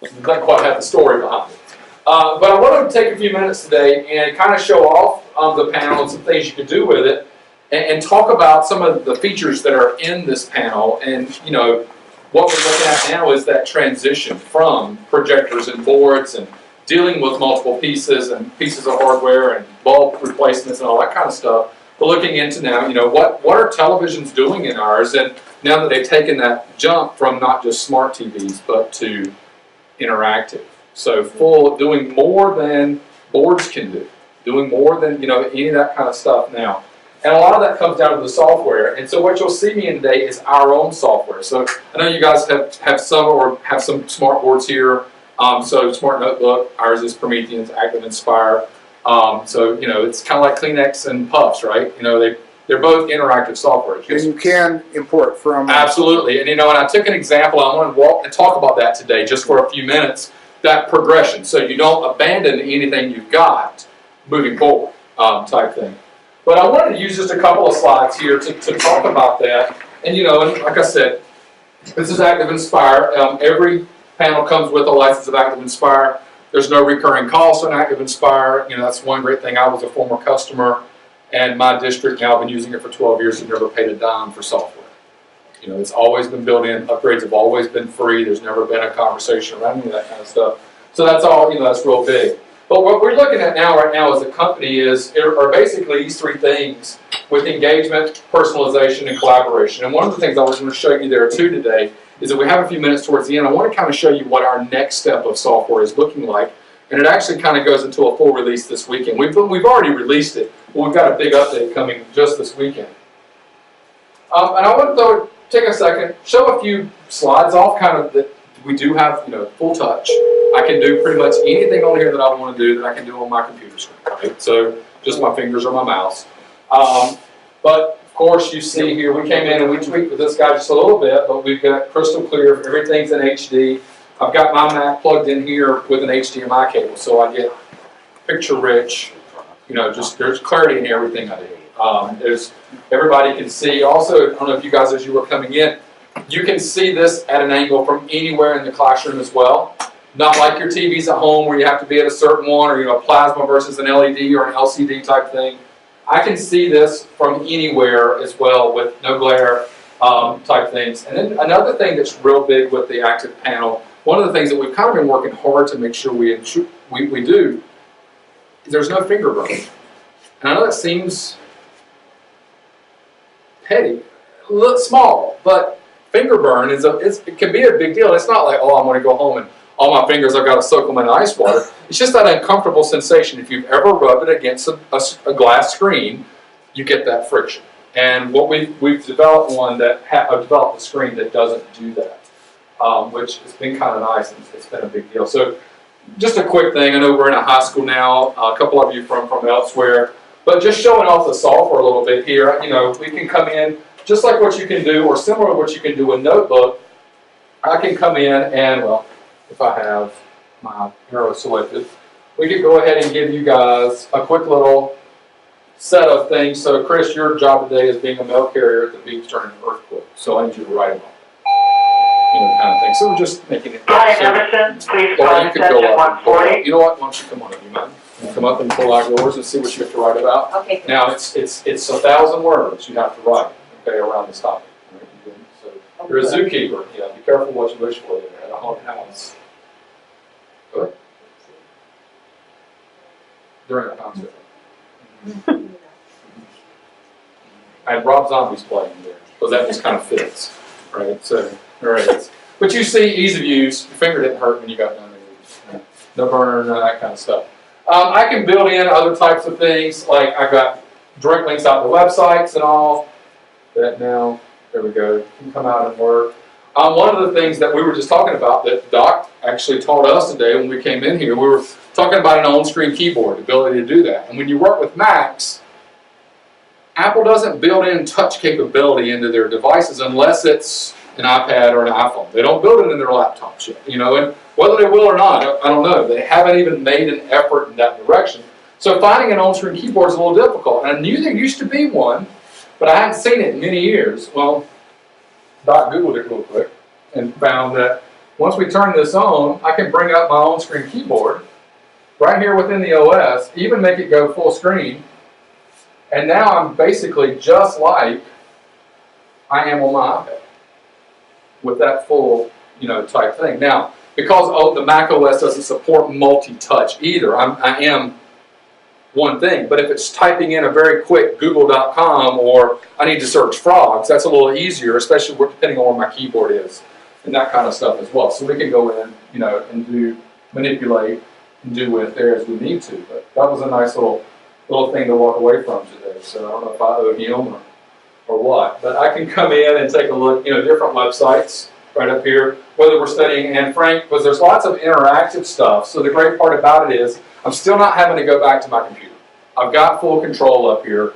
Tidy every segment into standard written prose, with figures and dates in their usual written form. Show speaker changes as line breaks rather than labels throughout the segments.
It doesn't quite have the story behind it. But I wanted to take a few minutes today and kind of show off the panel and some things you could do with it, and talk about some of the features that are in this panel. And you know, what we're looking at now is that transition from projectors and boards and dealing with multiple pieces and pieces of hardware and bulb replacements and all that kind of stuff. But looking into now, you know, what are televisions doing in ours? And now that they've taken that jump from not just smart TVs but to interactive, so doing more than boards can do, doing more than, you know, any of that kind of stuff now. And a lot of that comes down to the software. And so what you'll see me in today is our own software. So I know you guys have some smart boards here. So Smart Notebook, ours is Promethean2, Active Inspire. So, you know, it's kind of like Kleenex and Puffs, right? You know, they're both interactive software.
And you can import from...
Absolutely. And, you know, and I took an example. I want to walk and talk about that today just for a few minutes, that progression. So you don't abandon anything you've got moving forward type thing. But I wanted to use just a couple of slides here to talk about that. And, you know, and like I said, this is Active Inspire. Every panel comes with a license of Active Inspire. There's no recurring cost on Active Inspire. You know, that's one great thing. I was a former customer, and my district now, I've been using it for 12 years and never paid a dime for software. You know, it's always been built in. Upgrades have always been free. There's never been a conversation around any of that kind of stuff. So that's all, you know, that's real big. But what we're looking at right now as a company are basically these three things with engagement, personalization, and collaboration. And one of the things I was going to show you there too today is that we have a few minutes towards the end. I want to kind of show you what our next step of software is looking like. And it actually kind of goes into a full release this weekend. We've already released it, but we've got a big update coming just this weekend. And I want to take a second, show a few slides off kind of that we do have, you know, full touch. I can do pretty much anything on here that I want to do that I can do on my computer screen, right? So just my fingers or my mouse. But of course you see here, we came in and we tweaked with this guy just a little bit, but we've got crystal clear, everything's in HD. I've got my Mac plugged in here with an HDMI cable, so I get picture rich, you know, just there's clarity in everything I do. Everybody can see. Also, I don't know if you guys, as you were coming in, you can see this at an angle from anywhere in the classroom as well. Not like your TVs at home where you have to be at a certain one, or, you know, plasma versus an LED or an LCD type thing. I can see this from anywhere as well with no glare type things. And then another thing that's real big with the active panel, one of the things that we've kind of been working hard to make sure we do, is there's no finger burn. And I know that seems petty, a little small, but finger burn it can be a big deal. It's not like, oh, I'm going to go home and all my fingers, I've got to soak them in ice water. It's just that uncomfortable sensation. If you've ever rubbed it against a glass screen, you get that friction. And what we've developed developed a screen that doesn't do that, which has been kind of nice, and it's been a big deal. So just a quick thing. I know we're in a high school now. A couple of you from elsewhere, but just showing off the software a little bit here. You know, we can come in just like what you can do, or similar to what you can do with Notebook. I can come in and, well, if I have my arrow selected, we could go ahead and give you guys a quick little set of things. So Chris, your job today is being a mail carrier at the beach during an earthquake. So I need you to write them all. You know, kind of thing. So we're just making it.
Hi, Emerson. Please
Laura, you could go up.
140.
You know what? Why don't you come on up? You mind? Come up and pull out yours and see what you have to write about.
Okay.
Now it's 1,000 words you have to write, okay, around this topic. Right? So you're a zookeeper. Yeah, be careful what you wish for there at a haunted house. Go ahead. During a concert. And Rob Zombie's playing there, because that just kind of fits, right? So, all right. But you see, ease of use. Your finger didn't hurt when you got done there. No burn, none of that kind of stuff. I can build in other types of things, like I've got direct links out to websites and all. That now, there we go. Can come out and work. One of the things that we were just talking about that Doc actually taught us today when we came in here, we were talking about an on-screen keyboard, the ability to do that. And when you work with Macs, Apple doesn't build in touch capability into their devices unless it's an iPad or an iPhone. They don't build it in their laptops yet, you know, and whether they will or not, I don't know. They haven't even made an effort in that direction. So finding an on-screen keyboard is a little difficult. And I knew there used to be one, but I hadn't seen it in many years. Well, Doc Googled it real quick and found that Once we turn this on, I can bring up my own screen keyboard right here within the OS, even make it go full screen. And now I'm basically just like I am on my iPad with that full, type thing. Now, because the Mac OS doesn't support multi-touch either, I am one thing. But if it's typing in a very quick google.com or I need to search frogs, that's a little easier, especially depending on where my keyboard is and that kind of stuff as well. So we can go in, and manipulate and do with there as we need to. But that was a nice little thing to walk away from today. So I don't know if I owe him or what. But I can come in and take a look, different websites right up here, whether we're studying Anne Frank, because there's lots of interactive stuff. So the great part about it is I'm still not having to go back to my computer. I've got full control up here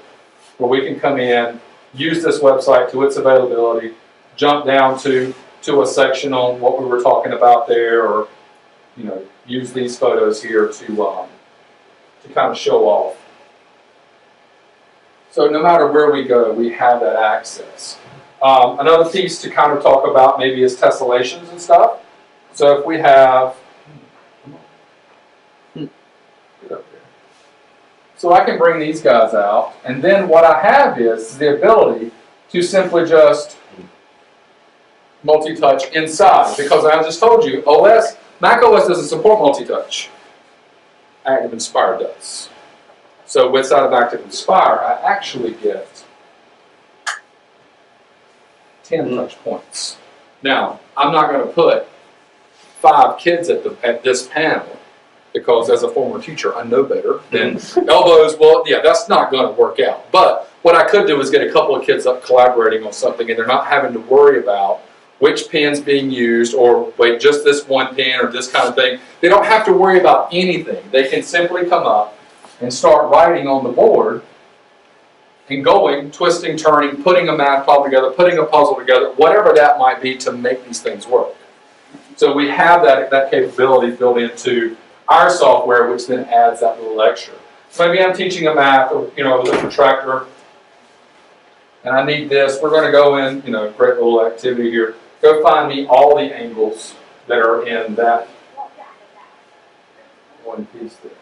where we can come in, use this website to its availability, jump down to a section on what we were talking about there, or use these photos here to kind of show off. So no matter where we go, we have that access. Another piece to kind of talk about maybe is tessellations and stuff. So if we have, so I can bring these guys out, and then what I have is the ability to simply just multi-touch inside, because I just told you, Mac OS doesn't support multi-touch. Active Inspire does. So inside of Active Inspire, I actually get 10 touch points. Now, I'm not going to put 5 kids at this panel, because as a former teacher, I know better than elbows. Well, yeah, that's not going to work out. But what I could do is get a couple of kids up collaborating on something, and they're not having to worry about which pen's being used, or wait, just this one pen, or this kind of thing. They don't have to worry about anything. They can simply come up and start writing on the board and going, twisting, turning, putting a math problem together, putting a puzzle together, whatever that might be to make these things work. So we have that capability built into our software, which then adds that little extra. So maybe I'm teaching a math or a protractor, and I need this. We're going to go in, great little activity here. Go find me all the angles that are in that one piece there.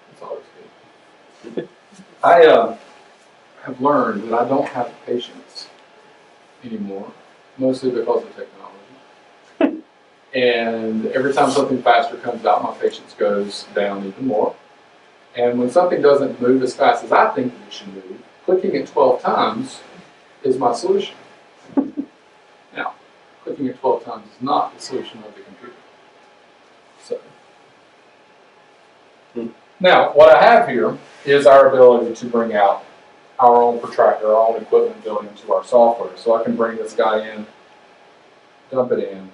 That's always good. I have learned that I don't have patience anymore, mostly because of technology. And every time something faster comes out, my patience goes down even more. And when something doesn't move as fast as I think it should move, clicking it 12 times is my solution. Now, clicking it 12 times is not the solution of the computer. So, now, what I have here is our ability to bring out our own protractor, our own equipment built into our software. So I can bring this guy in, dump it in,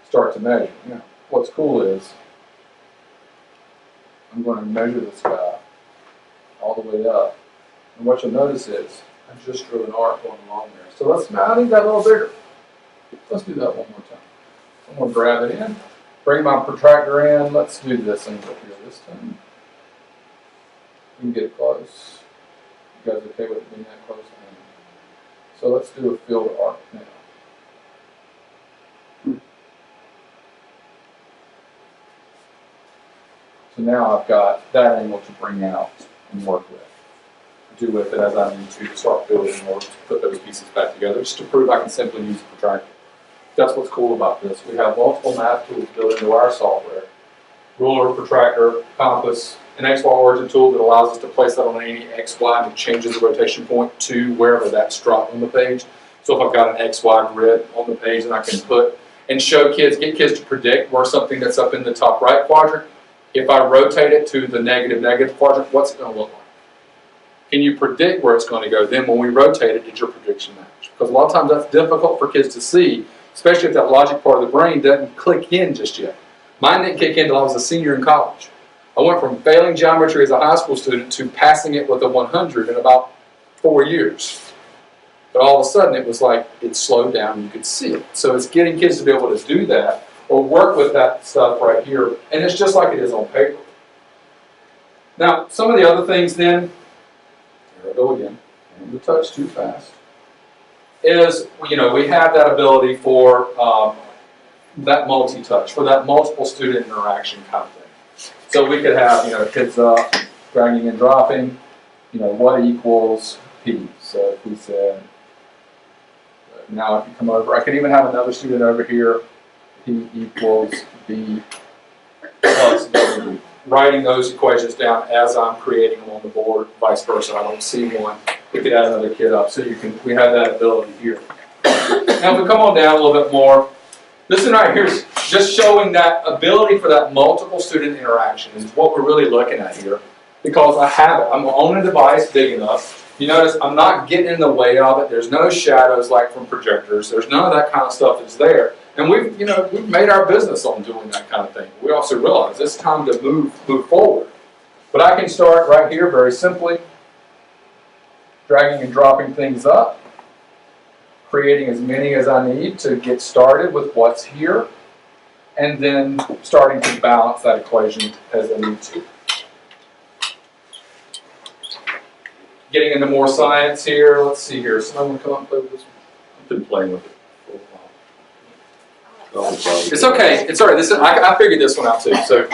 start to measure. Now, what's cool is I'm going to measure this guy all the way up. And what you'll notice is I just drew an arc going along there. So I need that a little bigger. Let's do that one more time. I'm going to grab it in, bring my protractor in. Let's do this angle here this time. We can get it close. You guys okay with it being that close? So let's do a field arc now. So now I've got that angle to bring out and work with. Do with it as I need to start building or to put those pieces back together, just to prove I can simply use a protractor. That's what's cool about this. We have multiple math tools built into our software. Ruler, protractor, compass, an XY origin tool that allows us to place that on any XY and changes the rotation point to wherever that's dropped on the page. So if I've got an XY grid on the page, then I can put and show kids, get kids to predict where something that's up in the top right quadrant, if I rotate it to the negative quadrant, what's it going to look like? Can you predict where it's going to go? Then when we rotate it, did your prediction match? Because a lot of times that's difficult for kids to see, especially if that logic part of the brain doesn't click in just yet. Mine didn't kick in until I was a senior in college. I went from failing geometry as a high school student to passing it with a 100 in about 4 years. But all of a sudden it was like it slowed down and you could see it. So it's getting kids to be able to do that or work with that stuff right here. And it's just like it is on paper. Now, some of the other things then, here I go again, and the touch too fast. is, we have that ability for that multi-touch, for that multiple student interaction kind of thing. So we could have, kids up, dragging and dropping, what equals P. So if we said, now if you come over, I could even have another student over here, P equals B plus W. Writing those equations down as I'm creating them on the board, vice versa. I don't see one. We could add another kid up, so we have that ability here. Now if we come on down a little bit more, this one right here is just showing that ability for that multiple student interaction is what we're really looking at here. Because I have it. I'm on a device big enough. You notice I'm not getting in the way of it. There's no shadows like from projectors. There's none of that kind of stuff that's there. And we've made our business on doing that kind of thing. We also realize it's time to move forward. But I can start right here very simply, dragging and dropping things up, creating as many as I need to get started with what's here, and then starting to balance that equation as I need to. Getting into more science here. Let's see here. Someone come up and play with this one. I've been playing with it for a while. It's okay. It's all right. I figured this one out too. So,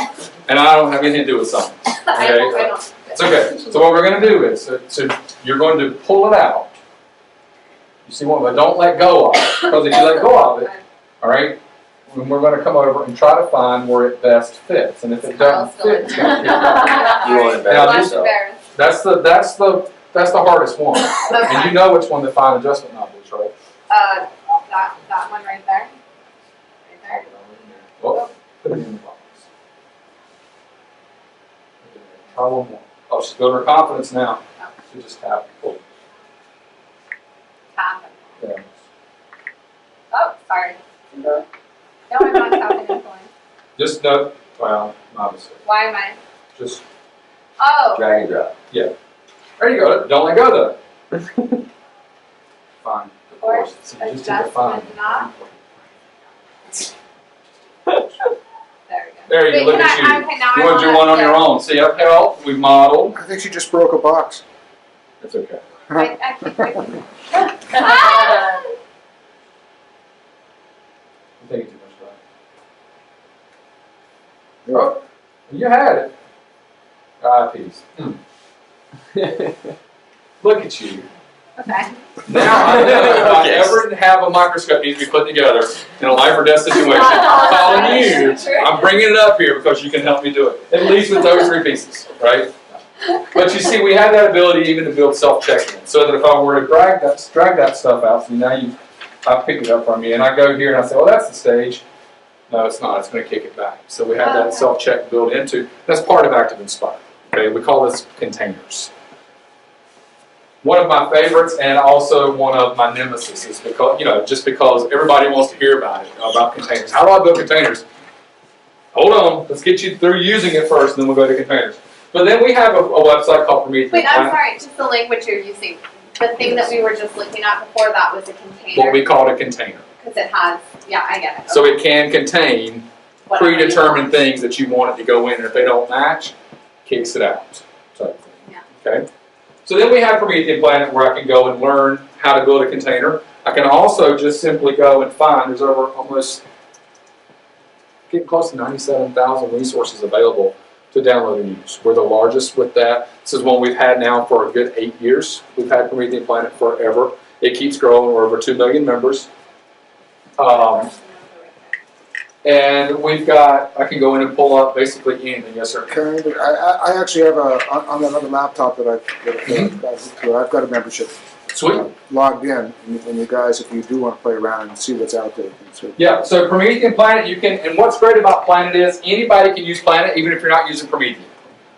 and I don't have anything to do with science. Okay? It's okay. So what we're going to do is, so you're going to pull it out. You see one, but don't let go of it. Because if you let go of it, all right, then we're going to come over and try to find where it best fits. And if it doesn't fit, it's going to get back.
You want to embarrass yourself.
That's the hardest one.
Okay.
And you know which one the fine adjustment knob is, right?
That one right there. Right there.
Well, put it in the box. Try one more. Oh, she's building her confidence now.
Oh.
She just tapped. Oh,
Tap.
yeah.
Oh, sorry. No, I'm not tapping into one.
Just no. Well, my mistake.
Why am I?
Just
Oh.
Drag and drop.
there you go. Don't let go though. Fine. Of course. So you just take it fine.
Adjustment knob. There we go.
There you go.
Wait,
Look at you.
Okay, now
You
I
want to do one on your own. See, I've helped. We've modeled.
I think she just broke a box.
It's okay.
I keep breaking it.
I'm taking too much time.
Yeah.
Oh, you had it. Peace. Look at you.
Okay.
Now I know if I ever have a microscope needs to be put together in a life or death situation, I'm calling you. I'm bringing it up here because you can help me do it. At least with those three pieces, right? But you see, we have that ability even to build self-checking, so that if I were to drag that stuff out, so now I pick it up from you, and I go here and I say, well, that's the stage. No, it's not. It's going to kick it back. So we have that self-check built into. That's part of Active Inspire. Okay, we call this containers. One of my favorites, and also one of my nemesis, is because just because everybody wants to hear about it, about containers. How do I build containers? Hold on, let's get you through using it first, and then we'll go to containers. But then we have a website called Promethean.
Wait, I'm sorry. Just the language you're using. The thing that we were just looking at before that was a container.
What we call a container.
Because it has, yeah, I get it.
So it can contain
Whatever you
predetermined
want.
things that you want it to go in, and if they don't match, kicks it out. Type thing.
Yeah.
Okay. So then we have Promethean Planet where I can go and learn how to build a container. I can also just simply go and find, there's over almost, getting close to 97,000 resources available to download and use. We're the largest with that. This is one we've had now for a good 8 years. We've had Promethean Planet forever. It keeps growing. We're over 2 million members. And we've got, I can go in and pull up basically anything. Yes, sir.
Okay, I actually have on another laptop that I've got a membership
Sweet.
logged in, and you guys, if you do want to play around and see what's out there, so
Yeah, so Promethean Planet, you can, and what's great about Planet is anybody can use Planet even if you're not using Promethean.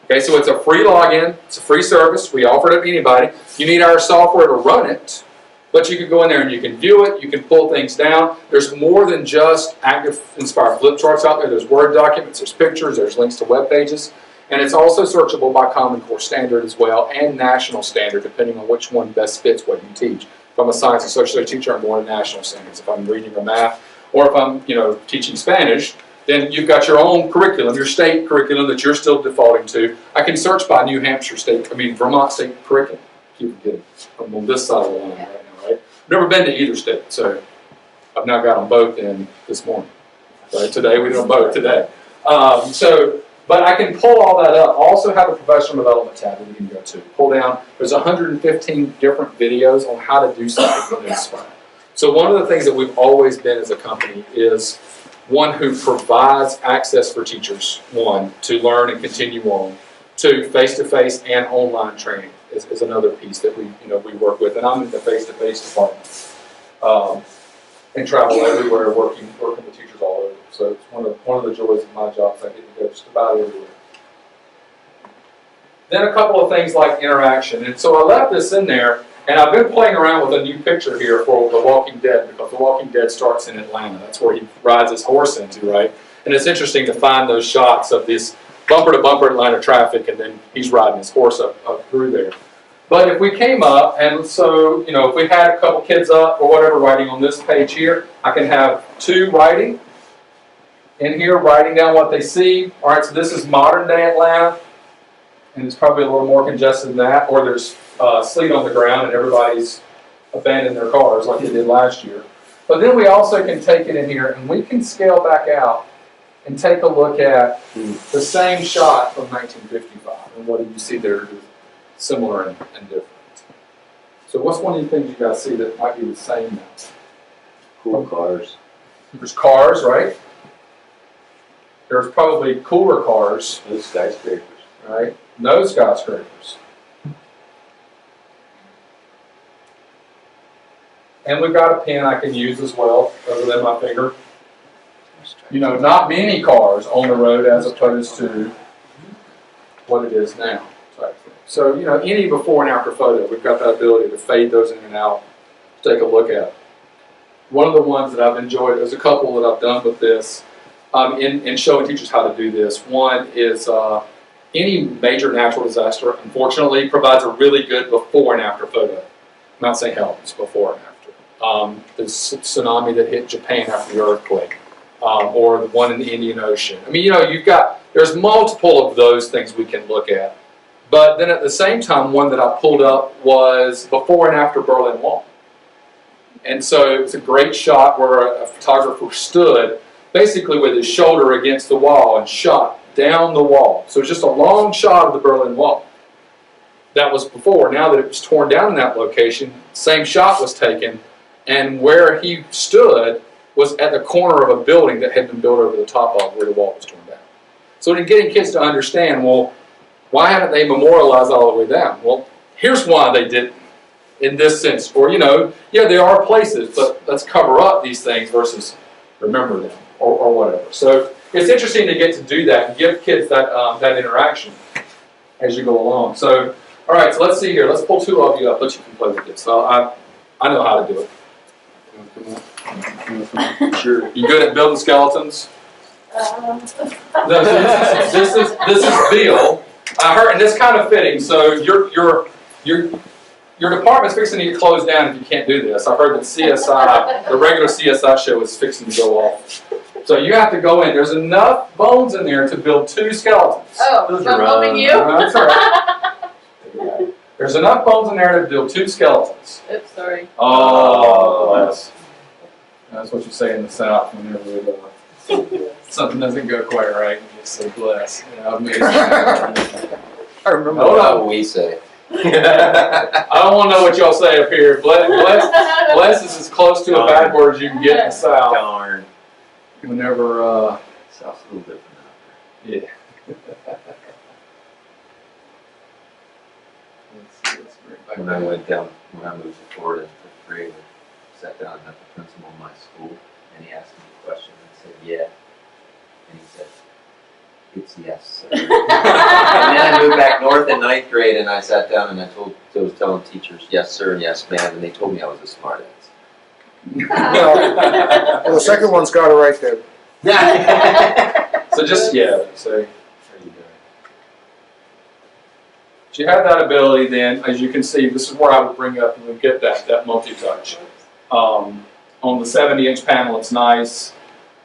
Okay, so it's a free login, it's a free service, we offer it to anybody. You need our software to run it, but you can go in there and you can view it, you can pull things down. There's more than just Active Inspire flip charts out there. There's Word documents, there's pictures, there's links to web pages, and it's also searchable by Common Core standard as well, and national standard, depending on which one best fits what you teach. If I'm a science and social studies teacher, I'm going to national standards. If I'm reading or math, or if I'm teaching Spanish, then you've got your own curriculum, your state curriculum that you're still defaulting to. I can search by Vermont state curriculum. Keep forgetting. I'm on this side of the line right now, right? Never been to either state, so I've now got them both in this morning. So today, we did them both today. But I can pull all that up. I also have a professional development tab that you can go to. Pull down, there's 115 different videos on how to do something with Inspire. So one of the things that we've always been as a company is one who provides access for teachers, one, to learn and continue on, two, face-to-face and online training is another piece that we work with. And I'm in the face-to-face department and travel everywhere working with teachers all over. So it's one of the joys of my job is I get to go just about everywhere. Then a couple of things like interaction. And so I left this in there, and I've been playing around with a new picture here for The Walking Dead, because The Walking Dead starts in Atlanta. That's where he rides his horse into, right? And it's interesting to find those shots of this bumper-to-bumper Atlanta traffic, and then he's riding his horse up through there. But if we came up, and so, if we had a couple kids up or whatever writing on this page here, I can have two writing in here, writing down what they see. All right, so this is modern-day Atlanta, and it's probably a little more congested than that, or there's sleet on the ground and everybody's abandoned their cars like they did last year. But then we also can take it in here, and we can scale back out and take a look at the same shot from 1955. And what do you see there similar and different? So what's one of the things you guys see that might be the same now?
Cool cars.
There's cars, right? There's probably cooler cars,
Those skyscrapers.
right? No skyscrapers. And we've got a pen I can use as well, other than my finger. Not many cars on the road as opposed to what it is now. So, any before and after photo, we've got that ability to fade those in and out, take a look at. One of the ones that I've enjoyed, there's a couple that I've done with this, in showing teachers how to do this. One is any major natural disaster, unfortunately, provides a really good before and after photo. I'm not saying helps, before and after. The tsunami that hit Japan after the earthquake, or the one in the Indian Ocean. I mean, there's multiple of those things we can look at. But then at the same time, one that I pulled up was before and after Berlin Wall. And so it was a great shot where a photographer stood basically with his shoulder against the wall and shot down the wall. So it's just a long shot of the Berlin Wall. That was before. Now that it was torn down in that location, same shot was taken, and where he stood was at the corner of a building that had been built over the top of where the wall was torn down. So in getting kids to understand, well, why haven't they memorialized all the way down? Well, here's why they didn't in this sense. Or, there are places, but let's cover up these things versus remember them or whatever. So it's interesting to get to do that and give kids that, that interaction as you go along. So, all right, so let's see here. Let's pull two of you up. Let you can play with this. So I know how to do it. Sure. You good at building skeletons? No, so this is Bill. I heard, and this kind of fitting. So your department's fixing to get closed down if you can't do this. I heard that CSI, the regular CSI show, is fixing to go off. So you have to go in. There's enough bones in there to build two skeletons.
Oh, so I'm helping you?
That's all right. There's enough bones in there to build two skeletons.
Oops, sorry.
Oh, bless. That's what you say in the South whenever something doesn't go quite right. You just say bless.
I remember what we say.
I don't want to know what y'all say up here. Bless is as close to a bad word as you can get in the South.
Darn.
Whenever,
South's a little different out
yeah.
there. When I moved to Florida in 5th grade, I sat down and met the principal of my school, and he asked me a question, and I said, yeah. And he said, it's yes, sir. And then I moved back north in 9th grade, and I sat down and I was telling teachers, yes, sir, and yes, ma'am, and they told me I was a smart ass.
Well, the second one's got it right there.
So just, say, there you go. But you have that ability then, as you can see, this is where I would bring up and we'll get that multi-touch. On the 70-inch panel, it's nice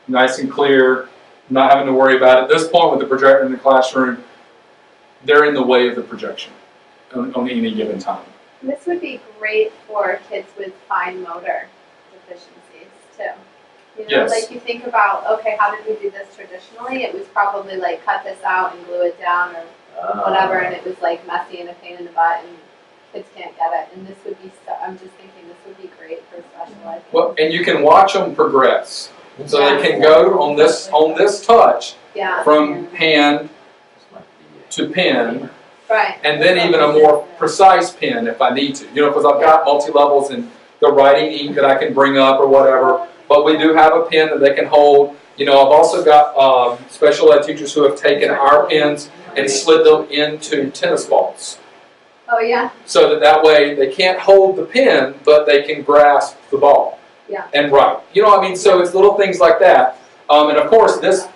and clear, not having to worry about it. At this point with the projector in the classroom, they're in the way of the projection on any given time.
This would be great for kids with 5 fine motor deficiencies too. You know,
Yes.
like you think about, okay, how did we do this traditionally? It was probably like cut this out and glue it down or whatever, and it was like messy and a pain in the butt, and kids can't get it. And this would be, I'm just thinking this would be great for special ed.
Well, and you can watch them progress. So they can go on this touch
Yeah.
from hand
This might be
to pen,
Right.
and then even a more precise pen if I need to. You know, because I've got multi-levels in the writing ink that I can bring up or whatever. But we do have a pen that they can hold. You know, I've also got special ed teachers who have taken our pens and slid them into tennis balls.
Oh yeah.
So that way they can't hold the pen, but they can grasp the ball.
Yeah.
And write. You know what I mean? So it's little things like that. And of course, this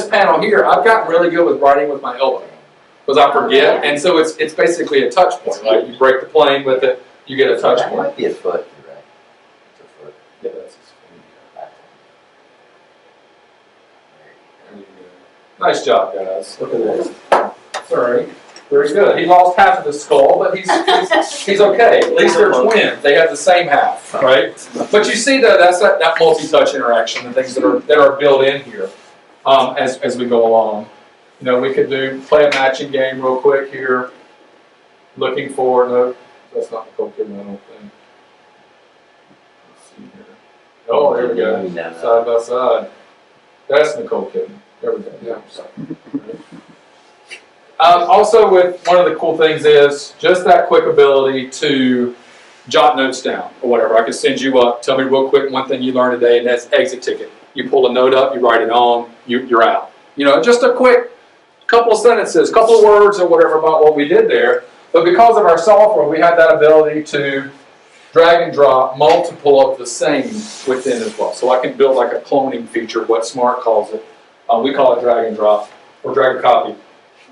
panel here, I've gotten really good with writing with my elbow because I forget. And so it's basically a touch point, right? You break the plane with it, you get a touch
That
point.
might be a foot, you're right. It's a foot.
Yeah, that's nice job, guys. Look at this. Sorry. Very good. He lost half of his skull, but he's okay. At least they're twins. They have the same half, right? But you see that's that multi-touch interaction, the things that are built in here as we go along. You know, we could play a matching game real quick here. Looking for no, that's not Nicole Kidman, I don't think. Let's see here. Oh, there we go. Side by side. That's Nicole Kidman. There we go. Yeah. Also, with one of the cool things is just that quick ability to jot notes down or whatever. I can send you up, tell me real quick one thing you learned today, and that's exit ticket. You pull a note up, you write it on, you're out. You know, just a quick couple of sentences, couple of words or whatever about what we did there. But because of our software, we have that ability to drag and drop multiple of the same within as well. So I can build like a cloning feature, what Smart calls it. We call it drag and drop or drag a copy.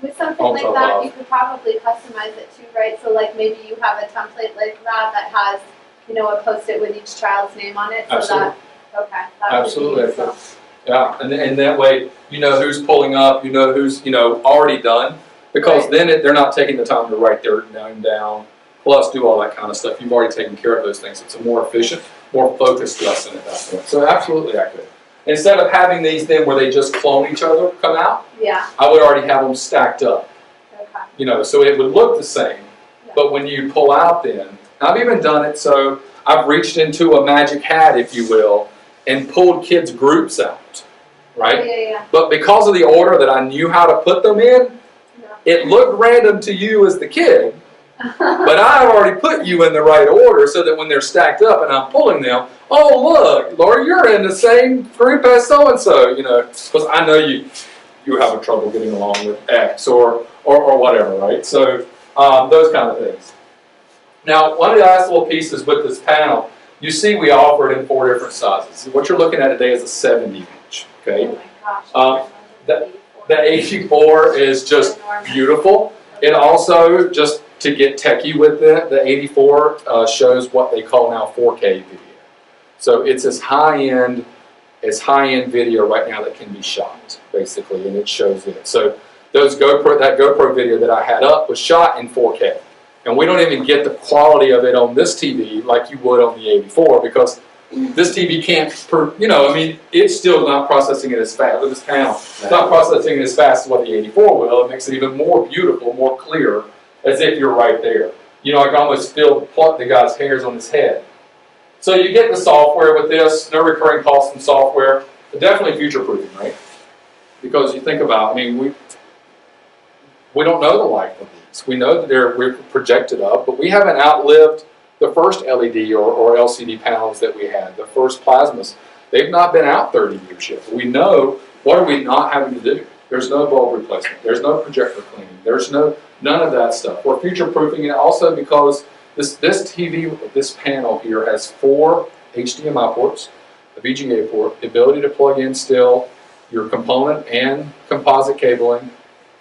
With something like that, you could probably customize it too, right? So like maybe you have a template like that has, you know, a post-it with each child's name on it. So
Absolutely.
That
Absolutely.
would be useful.
Yeah, and that way you know who's pulling up, you know who's already done, because
Right.
then they're not taking the time to write their name down, plus do all that kind of stuff. You've already taken care of those things. It's a more efficient, more focused lesson at that point. So absolutely accurate. Instead of having these then where they just clone each other come out,
Yeah.
I would already have them stacked up.
Okay.
You know, so it would look the same, but when you pull out then, I've even done it so I've reached into a magic hat, if you will, and pulled kids' groups out, right?
Yeah.
But because of the order that I knew how to put them in, it looked random to you as the kid, but I've already put you in the right order so that when they're stacked up and I'm pulling them, oh look, Laura, you're in the same group as so-and-so, you know, because I know you have trouble getting along with X or whatever, right? So those kind of things. Now, one of the last little pieces with this panel, you see we offer it in 4 different sizes. What you're looking at today is a 70-inch, okay?
Oh my gosh.
The 84 is just beautiful. It also, just to get techie with it, the 84 shows what they call now 4K video. So it's as high-end video right now that can be shot, basically, and it shows it. So that GoPro video that I had up was shot in 4K. And we don't even get the quality of it on this TV like you would on the 84 because this TV can't, it's still not processing it as fast with this panel. It's not processing it as fast as what the 84 will. It makes it even more beautiful, more clear, as if you're right there. You know, I can almost feel the guy's hairs on his head. So you get the software with this, no recurring costs in software, but definitely future-proofing, right? Because you think about, we don't know the life of these. We know that we're projected up, but we haven't outlived the first LED or LCD panels that we had, the first plasmas. They've not been out 30 years yet. We know, what are we not having to do? There's no bulb replacement. There's no projector cleaning. There's none of that stuff. We're future-proofing it also because this TV, this panel here has 4 HDMI ports, a VGA port, the ability to plug in still your component and composite cabling.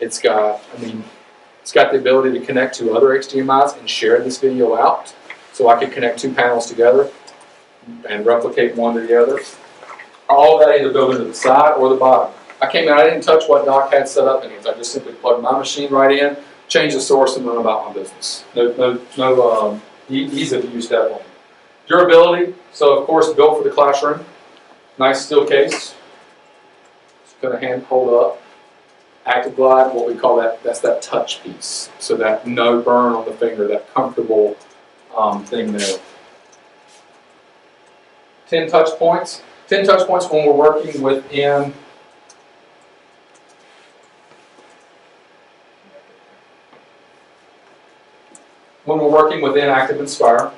It's got the ability to connect to other HDMIs and share this video out. So I could connect 2 panels together and replicate one to the other. All of that either built into the side or the bottom. I came in, I didn't touch what Doc had set up in it. I just simply plugged my machine right in, changed the source, and went about my business. No ease of use definitely. Durability, so of course built for the classroom. Nice steel case. It's going to hold up. Active Glide, what we call that, that's that touch piece. So that no burn on the finger, that comfortable thing there. 10 touch points. 10 touch points when we're working within Active Inspire.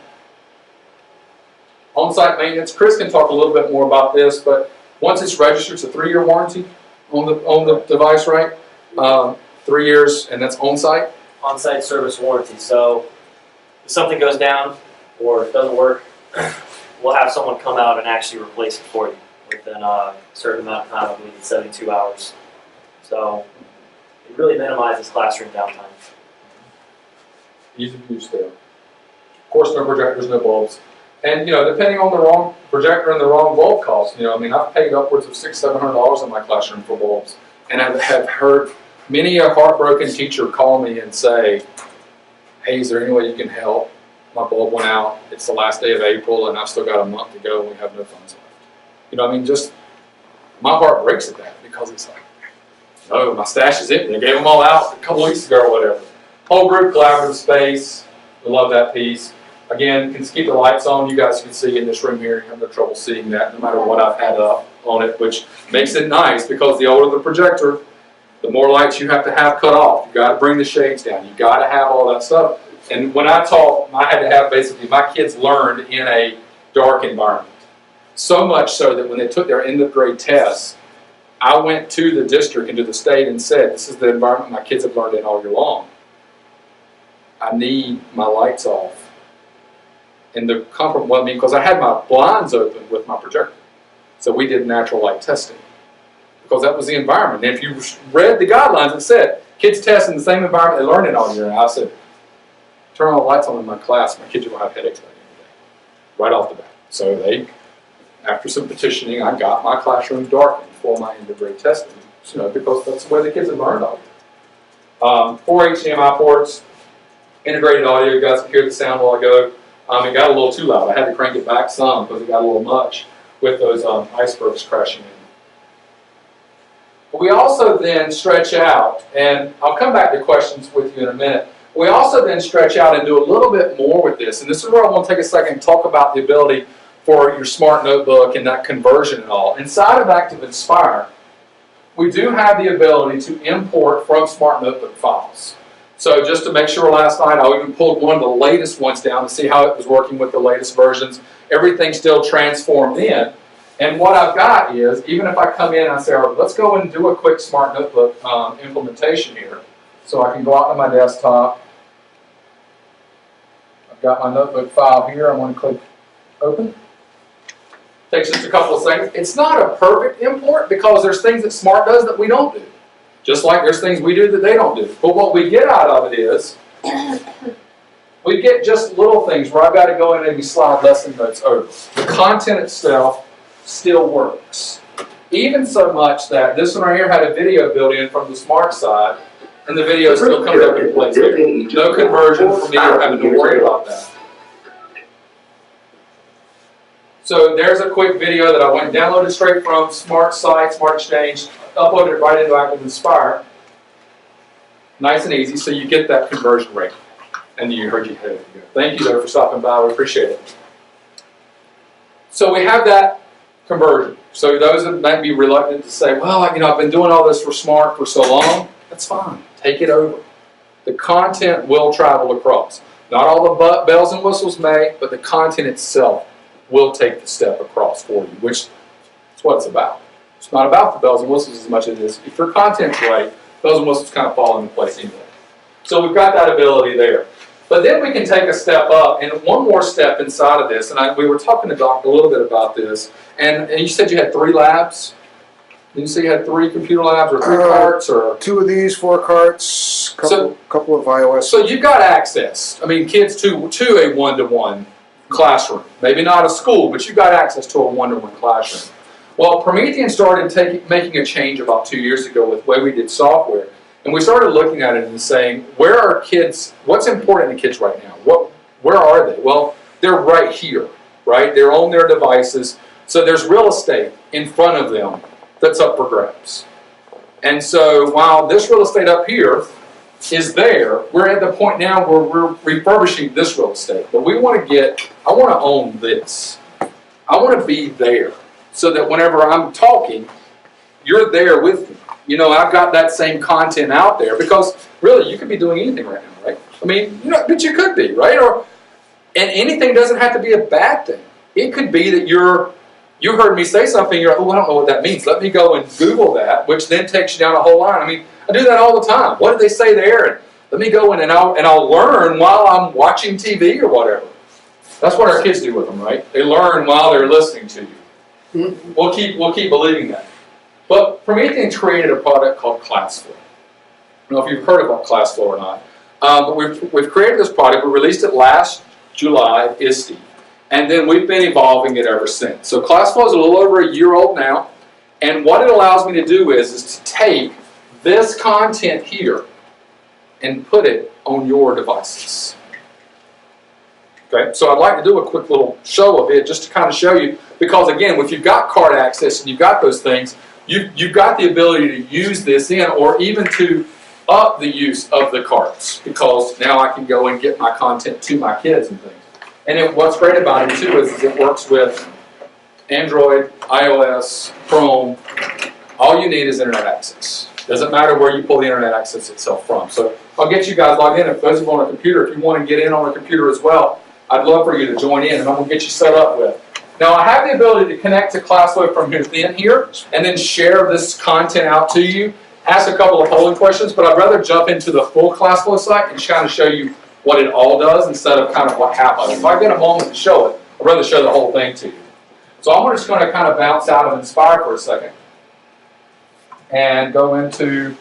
On-site maintenance, Chris can talk a little bit more about this, but once it's registered, it's a 3-year warranty on the device, right? 3 years, and that's on-site?
On-site service warranty. So if something goes down or it doesn't work, we'll have someone come out and actually replace it for you within a certain amount of time. I believe it's 72 hours. So it really minimizes classroom downtime.
Easy to use there. Of course, no projectors, no bulbs. And, you know, depending on the wrong projector and the wrong bulb cost, you know, I mean, I've paid upwards of $600-700 in my classroom for bulbs. And I have heard many a heartbroken teacher call me and say, hey, is there any way you can help? My bulb went out. It's the last day of April, and I've still got a month to go, and we have no funds left. You know, I mean, just my heart breaks at that because it's like, no, my stash is empty. I gave them all out a couple weeks ago or whatever. Whole group collaborative space. We love that piece. Again, can keep the lights on. You guys can see in this room here. You have no trouble seeing that no matter what I've had up on it, which makes it nice because the older the projector, the more lights you have to have cut off. You got to bring the shades down. You got to have all that stuff. And when I taught, I had to have basically, my kids learned in a dark environment. So much so that when they took their end of grade tests, I went to the district and to the state and said, this is the environment my kids have learned in all year long. I need my lights off. And the comfort, well, I mean, because I had my blinds open with my projector. So we did natural light testing. Because that was the environment. And if you read the guidelines, it said, kids test in the same environment they learned in all year. And I said, turn all the lights on in my class, my kids will have headaches by the end of the day. Right off the bat. So they, after some petitioning, I got my classroom darkened for my end of grade testing. You know, because that's the way the kids have learned all year. 4 HDMI ports, integrated audio, you guys can hear the sound while I go. It got a little too loud. I had to crank it back some because it got a little much with those icebergs crashing in. But we also then stretch out, and I'll come back to questions with you in a minute. We also then stretch out and do a little bit more with this. And this is where I want to take a second and talk about the ability for your smart notebook and that conversion and all. Inside of Active Inspire, we do have the ability to import from smart notebook files. So just to make sure, last night I even pulled one of the latest ones down to see how it was working with the latest versions. Everything's still transformed in. And what I've got is, even if I come in and I say, all right, let's go and do a quick smart notebook implementation here. So I can go out to my desktop. I've got my notebook file here. I'm going to click open. Takes just a couple of seconds. It's not a perfect import because there's things that Smart does that we don't do. Just like there's things we do that they don't do. But what we get out of it is, we get just little things where I've got to go in and maybe slide lesson notes over. The content itself still works. Even so much that this one right here had a video built in from the Smart side, and the video still comes up in place here. No conversion for me or having to worry about that. So there's a quick video that I went and downloaded straight from Smart site, Smart Exchange, uploaded it right into Active Inspire. Nice and easy, so you get that conversion rate. And you heard you had it. Thank you though for stopping by, we appreciate it. So we have that conversion. So those that might be reluctant to say, well, you know, I've been doing all this for Smart for so long, that's fine. Take it over. The content will travel across. Not all the bells and whistles may, but the content itself will take the step across for you, which is what it's about. It's not about the bells and whistles as much as it is. If your content's right, bells and whistles kind of fall into place anyway. So we've got that ability there. But then we can take a step up, and one more step inside of this, and we were talking to Doc a little bit about this, and you said you had 3 labs? Did you say you had 3 computer labs, or 3 carts, or?
2 of these, 4 carts, couple of iOS.
So you've got access. I mean, kids to a one-to-one classroom. Maybe not a school, but you've got access to a one-to-one classroom. Well, Promethean started making a change about 2 years ago with the way we did software. And we started looking at it and saying, where are kids, what's important to kids right now? Where are they? Well, they're right here. right? They're on their devices. So there's real estate in front of them that's up for grabs. And so while this real estate up here is there, we're at the point now where we're refurbishing this real estate. But I want to own this. I want to be there so that whenever I'm talking, you're there with me. You know, I've got that same content out there because really you could be doing anything right now, right? I mean, you know, but you could be, right? And anything doesn't have to be a bad thing. It could be that you heard me say something, you're like, oh, I don't know what that means. Let me go and Google that, which then takes you down a whole line. I mean, I do that all the time. What did they say there? And let me go in and I'll learn while I'm watching TV or whatever. That's what our kids do with them, right? They learn while they're listening to you. We'll keep believing that. But Promethean created a product called ClassFlow. I don't know if you've heard about ClassFlow or not. But we've created this product. We released it last July at ISTE. And then we've been evolving it ever since. So ClassFlow is a little over a year old now. And what it allows me to do is to take this content here and put it on your devices. Okay, so I'd like to do a quick little show of it just to kind of show you, because again, if you've got card access and you've got those things, you've got the ability to use this in, or even to up the use of the cards, because now I can go and get my content to my kids and things. And what's great about it too is it works with Android, iOS, Chrome. All you need is internet access. Doesn't matter where you pull the internet access itself from. So I'll get you guys logged in. If those of you on a computer, if you want to get in on a computer as well, I'd love for you to join in, and I'm going to get you set up with. Now I have the ability to connect to ClassFlow from within here, and then share this content out to you. Ask a couple of polling questions, but I'd rather jump into the full ClassFlow site and kind of show you what it all does instead of kind of what happens. If I get a moment to show it, I'd rather show the whole thing to you. So I'm just going to kind of bounce out of Inspire for a second and go into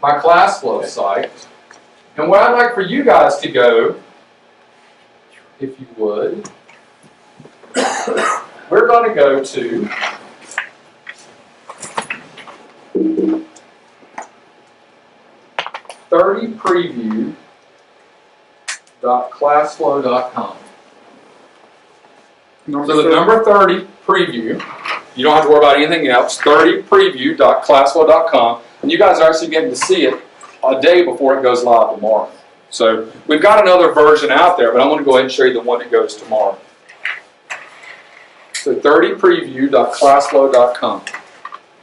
my ClassFlow site. And what I'd like for you guys to go, if you would, we're going to go to .preview.classflow.com. So the number 30 preview, you don't have to worry about anything else, 30preview.classflow.com, and you guys are actually getting to see it a day before it goes live tomorrow. So we've got another version out there, but I'm going to go ahead and show you the one that goes tomorrow. So 30preview.classflow.com.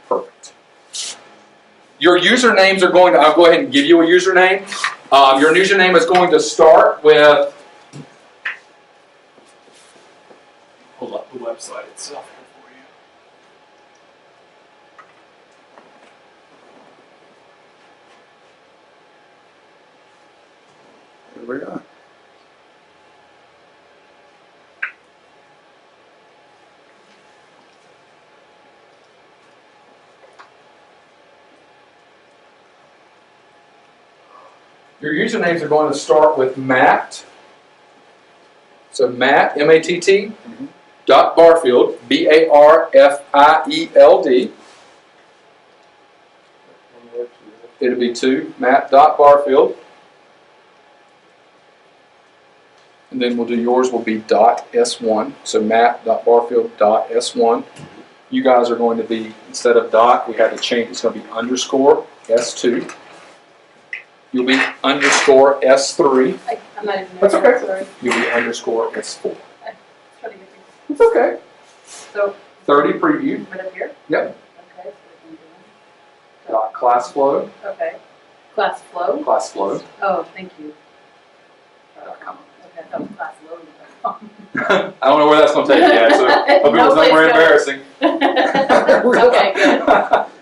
Perfect. Your usernames are going to, I'll go ahead and give you a username. Your username is going to start with, hold up the website itself here for you.
Here we are.
Your usernames are going to start with Matt. So Matt, M-A-T-T, dot Barfield, B-A-R-F-I-E-L-D. It'll be 2, Matt.Barfield. And then we'll do yours will be .S1. So Matt.Barfield.S1. You guys are going to be, instead of dot, we had to change, it's going to be underscore S2. You'll be underscore S3.
I'm not even
That's
there,
okay.
sorry.
You'll be underscore S4.
Trying to get
It's okay.
So
30 preview.
right up here?
Yep.
Okay.
Dot ClassFlow.
Okay. ClassFlow?
ClassFlow.
Oh, thank you.
.com.
Okay, that was ClassFlow.com.
I don't know where that's going to take you yet, so hope it was
No
somewhere
place
embarrassing.
Okay, good.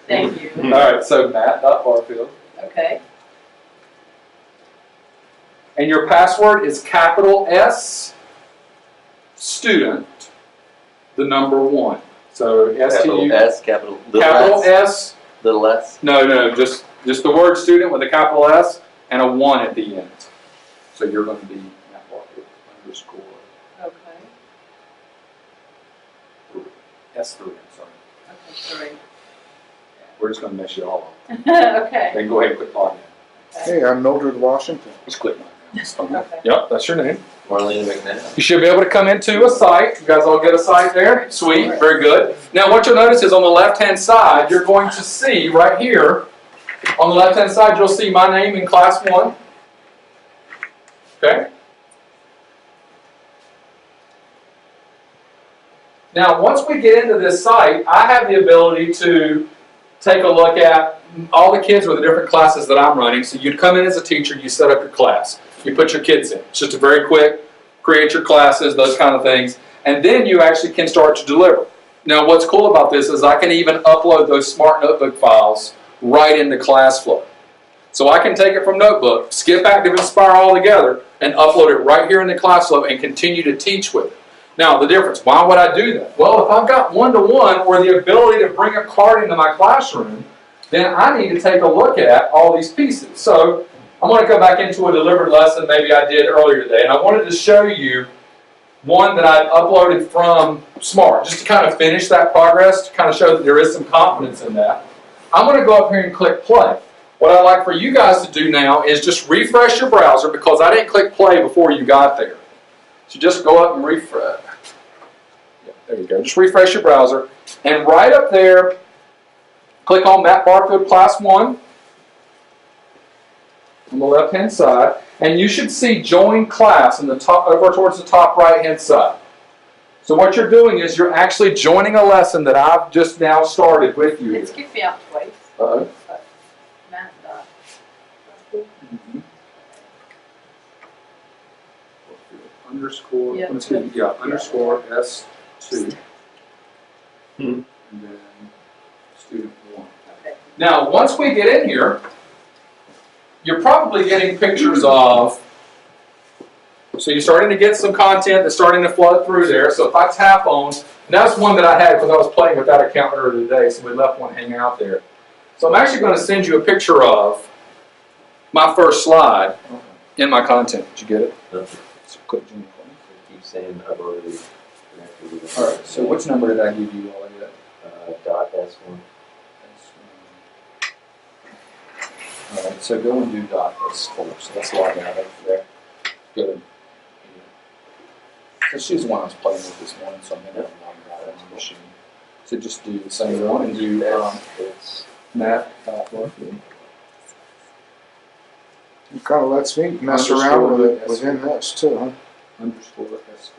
Thank you.
All right, so Matt.Barfield.
Okay.
And your password is capital S, student, the number 1. So
Capital S, capital little
capital
S,
S,
little S.
no, just the word student with a capital S and a 1 at the end. So you're going to be Matt Barfield underscore
Okay.
S3, I'm sorry.
Okay, sorry.
We're just going to mess you all up.
Okay.
Then go ahead and click login.
Hey, I'm Mildred Washington.
Just click login.
Okay.
Yep, that's your name.
Marlena McNabb.
You should be able to come into a site. You guys all get a site there? Sweet, very good. Now what you'll notice is on the left-hand side, you're going to see right here, on the left-hand side, you'll see my name in class 1. Okay? Now once we get into this site, I have the ability to take a look at all the kids with the different classes that I'm running. So you'd come in as a teacher, you set up your class. You put your kids in. It's just a very quick, create your classes, those kind of things. And then you actually can start to deliver. Now what's cool about this is I can even upload those smart notebook files right into ClassFlow. So I can take it from Notebook, skip Active Inspire altogether, and upload it right here into ClassFlow and continue to teach with it. Now the difference, why would I do that? Well, if I've got one-to-one or the ability to bring a card into my classroom, then I need to take a look at all these pieces. So I'm going to go back into a delivered lesson maybe I did earlier today, and I wanted to show you one that I uploaded from Smart, just to kind of finish that progress, to kind of show that there is some confidence in that. I'm going to go up here and click play. What I'd like for you guys to do now is just refresh your browser, because I didn't click play before you got there. So just go up and refresh. Yeah, there you go. Just refresh your browser, and right up there, click on Matt Barfield Class 1 on the left-hand side, and you should see Join Class in the top, over towards the top right-hand side. So what you're doing is you're actually joining a lesson that I've just now started with you.
It's kicked me out twice.
Uh-oh.
But Matt got.
Underscore,
Yeah.
underscore S2. And then student 1.
Okay.
Now, once we get in here, you're probably getting pictures of, so you're starting to get some content that's starting to flood through there. So if I tap on, and that's one that I had because I was playing with that account earlier today, so we left one hanging out there. So I'm actually going to send you a picture of my first slide in my content. Did you get it? So click Junior.
Keep saying uploaded.
All right, so which number did I give you all of that?
Dot S1.
All right, so go and do .s4. So let's log out of there. Good. So she's the one I was playing with this morning, so I'm going to log out of the machine. So just do the same one and do
It's
Matt.
It kind of lets me mess around with it within this too, huh?
Underscore S4.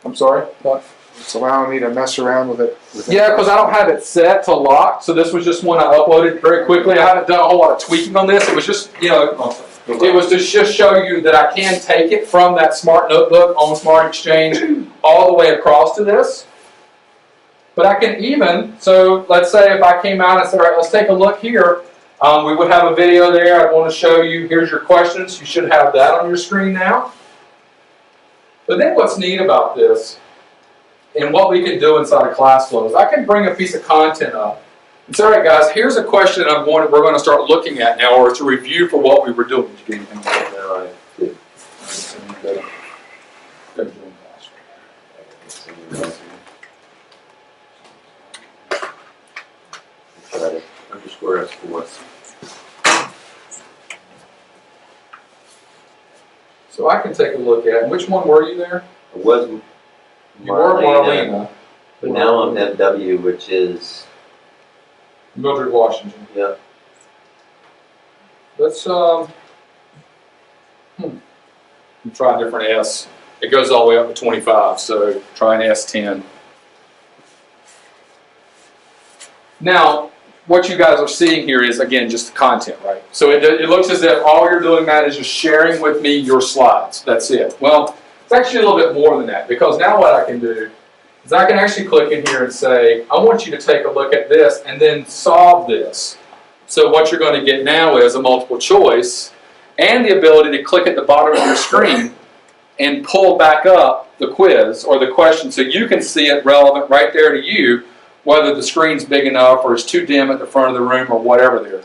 I'm sorry? What?
It's allowing me to mess around with it.
Yeah, because I don't have it set to lock, so this was just one I uploaded very quickly. I haven't done a whole lot of tweaking on this. It was just, you know, it was to just show you that I can take it from that Smart Notebook on Smart Exchange all the way across to this. But I can even, so let's say if I came out and said, all right, let's take a look here. We would have a video there. I want to show you, here's your questions. You should have that on your screen now. But then what's neat about this, and what we can do inside of ClassFlow, is I can bring a piece of content up and say, all right, guys, here's a question we're going to start looking at now, or it's a review for what we were doing. Did you get anything?
no, I did.
Go to Join Class.
Try to underscore S4.
So I can take a look at, which one were you there?
It was
You were Marlena.
but now I'm MW, which is,
Mildred Washington.
yep.
Let's try a different S. It goes all the way up to 25, so try an S10. Now, what you guys are seeing here is, again, just the content, right? So it looks as if all you're doing, Matt, is just sharing with me your slides. That's it. Well, it's actually a little bit more than that, because now what I can do is I can actually click in here and say, I want you to take a look at this and then solve this. So what you're going to get now is a multiple choice and the ability to click at the bottom of your screen and pull back up the quiz or the question so you can see it relevant right there to you, whether the screen's big enough or it's too dim at the front of the room or whatever there.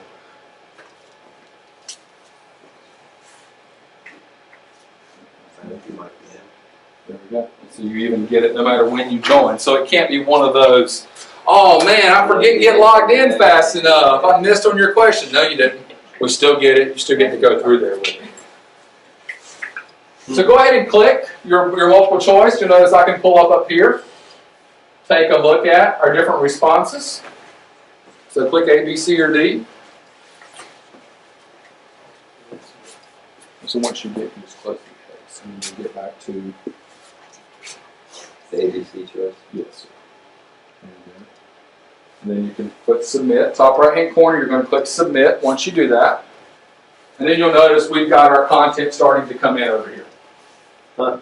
There we go. So you even get it no matter when you join. So it can't be one of those, oh man, I forget to get logged in fast enough. I missed on your question. No, you didn't. We still get it. You still get to go through there with it. So go ahead and click your multiple choice. You'll notice I can pull up here, take a look at our different responses. So click A, B, C, or D. So once you get, you just close your case and then you get back to,
The ABC choice.
yes. And then you can click submit. Top right hand corner, you're going to click submit once you do that. And then you'll notice we've got our content starting to come in over here.
Huh.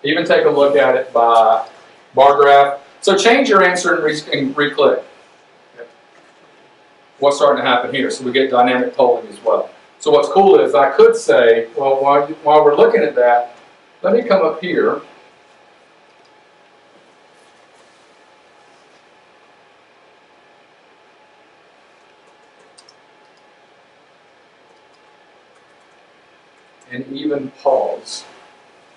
Even take a look at it by bar graph. So change your answer and re-click. What's starting to happen here? So we get dynamic polling as well. So what's cool is I could say, well, while we're looking at that, let me come up here. And even pause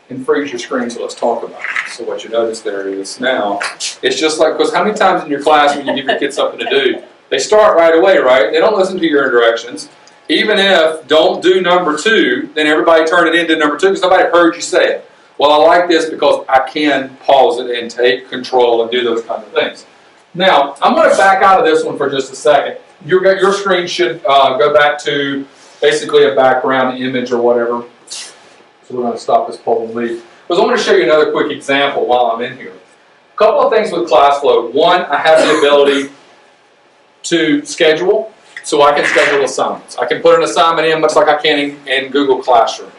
and freeze your screen, so let's talk about it. So what you notice there is now, it's just like, because how many times in your class when you give your kids something to do, they start right away, right? They don't listen to your directions. Even if don't do number 2, then everybody turn it into number 2 because nobody heard you say it. Well, I like this because I can pause it and take control and do those kind of things. Now, I'm going to back out of this one for just a second. Your screen should go back to basically a background image or whatever. So we're going to stop this poll and leave. Because I want to show you another quick example while I'm in here. A couple of things with ClassFlow. One, I have the ability to schedule, so I can schedule assignments. I can put an assignment in much like I can in Google Classroom.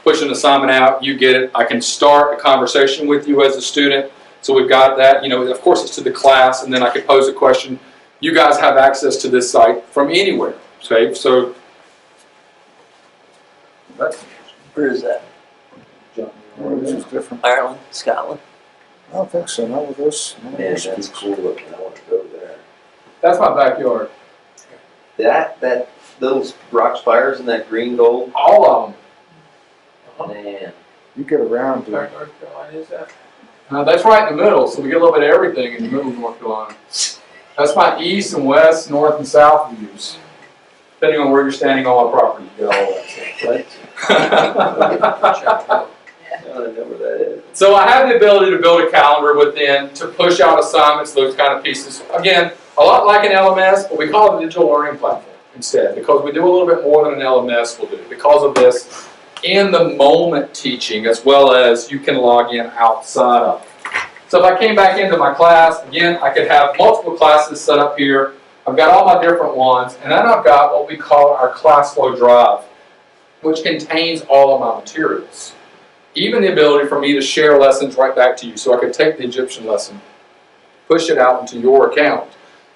Push an assignment out, you get it. I can start a conversation with you as a student. So we've got that. You know, of course it's to the class, and then I can pose a question. You guys have access to this site from anywhere. Okay, so that's
Where is that?
This is different.
Ireland, Scotland?
I don't think so, not with this. None of
Man,
this.
that's cool looking. I want to go there.
that's my backyard.
Those rock spires in that green gold.
All of them.
Man.
You get around to
North Carolina is that?
That's right in the middle, so we get a little bit of everything in the middle of North Carolina. That's my east and west, north and south views. Depending on where you're standing on my property, you get all that stuff.
I don't know where that is.
So I have the ability to build a calendar within, to push out assignments, those kind of pieces. Again, a lot like an LMS, but we call it a digital learning platform instead, because we do a little bit more than an LMS will do. Because of this, in the moment teaching, as well as you can log in outside of it. So if I came back into my class, again, I could have multiple classes set up here. I've got all my different ones, and then I've got what we call our ClassFlow drive, which contains all of my materials. Even the ability for me to share lessons right back to you. So I could take the Egyptian lesson, push it out into your account,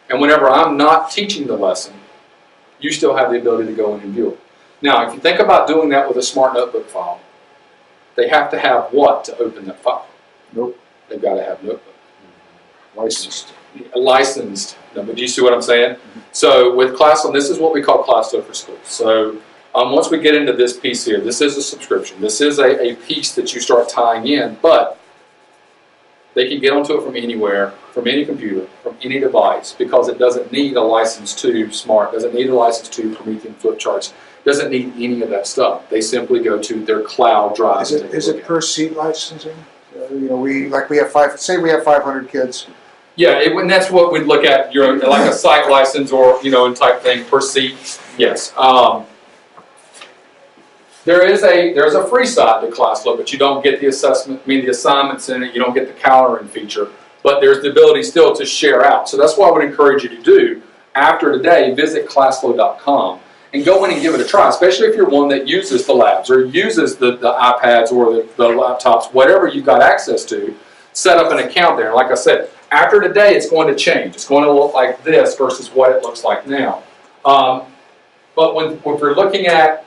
and whenever I'm not teaching the lesson, you still have the ability to go in and view it. Now, if you think about doing that with a Smart Notebook file, they have to have what to open that file?
Nope.
They've got to have Notebook.
licensed.
Licensed. No, but do you see what I'm saying? So with ClassFlow, this is what we call ClassFlow for Schools. So once we get into this piece here, this is a subscription. This is a piece that you start tying in, but they can get onto it from anywhere, from any computer, from any device, because it doesn't need a license to Smart, doesn't need a license to Promethean flip charts, doesn't need any of that stuff. They simply go to their cloud drive.
Is it per seat licensing? You know, we have 500 kids.
Yeah, and that's what we'd look at, like a site license or, type thing per seat. Yes. There's a free side to ClassFlow, but you don't get the the assignments in it, you don't get the calendaring feature, but there's the ability still to share out. So that's what I would encourage you to do. After today, visit classflow.com and go in and give it a try, especially if you're one that uses the labs or uses the iPads or the laptops, whatever you've got access to, set up an account there. And like I said, after today, it's going to change. It's going to look like this versus what it looks like now. But if we're looking at,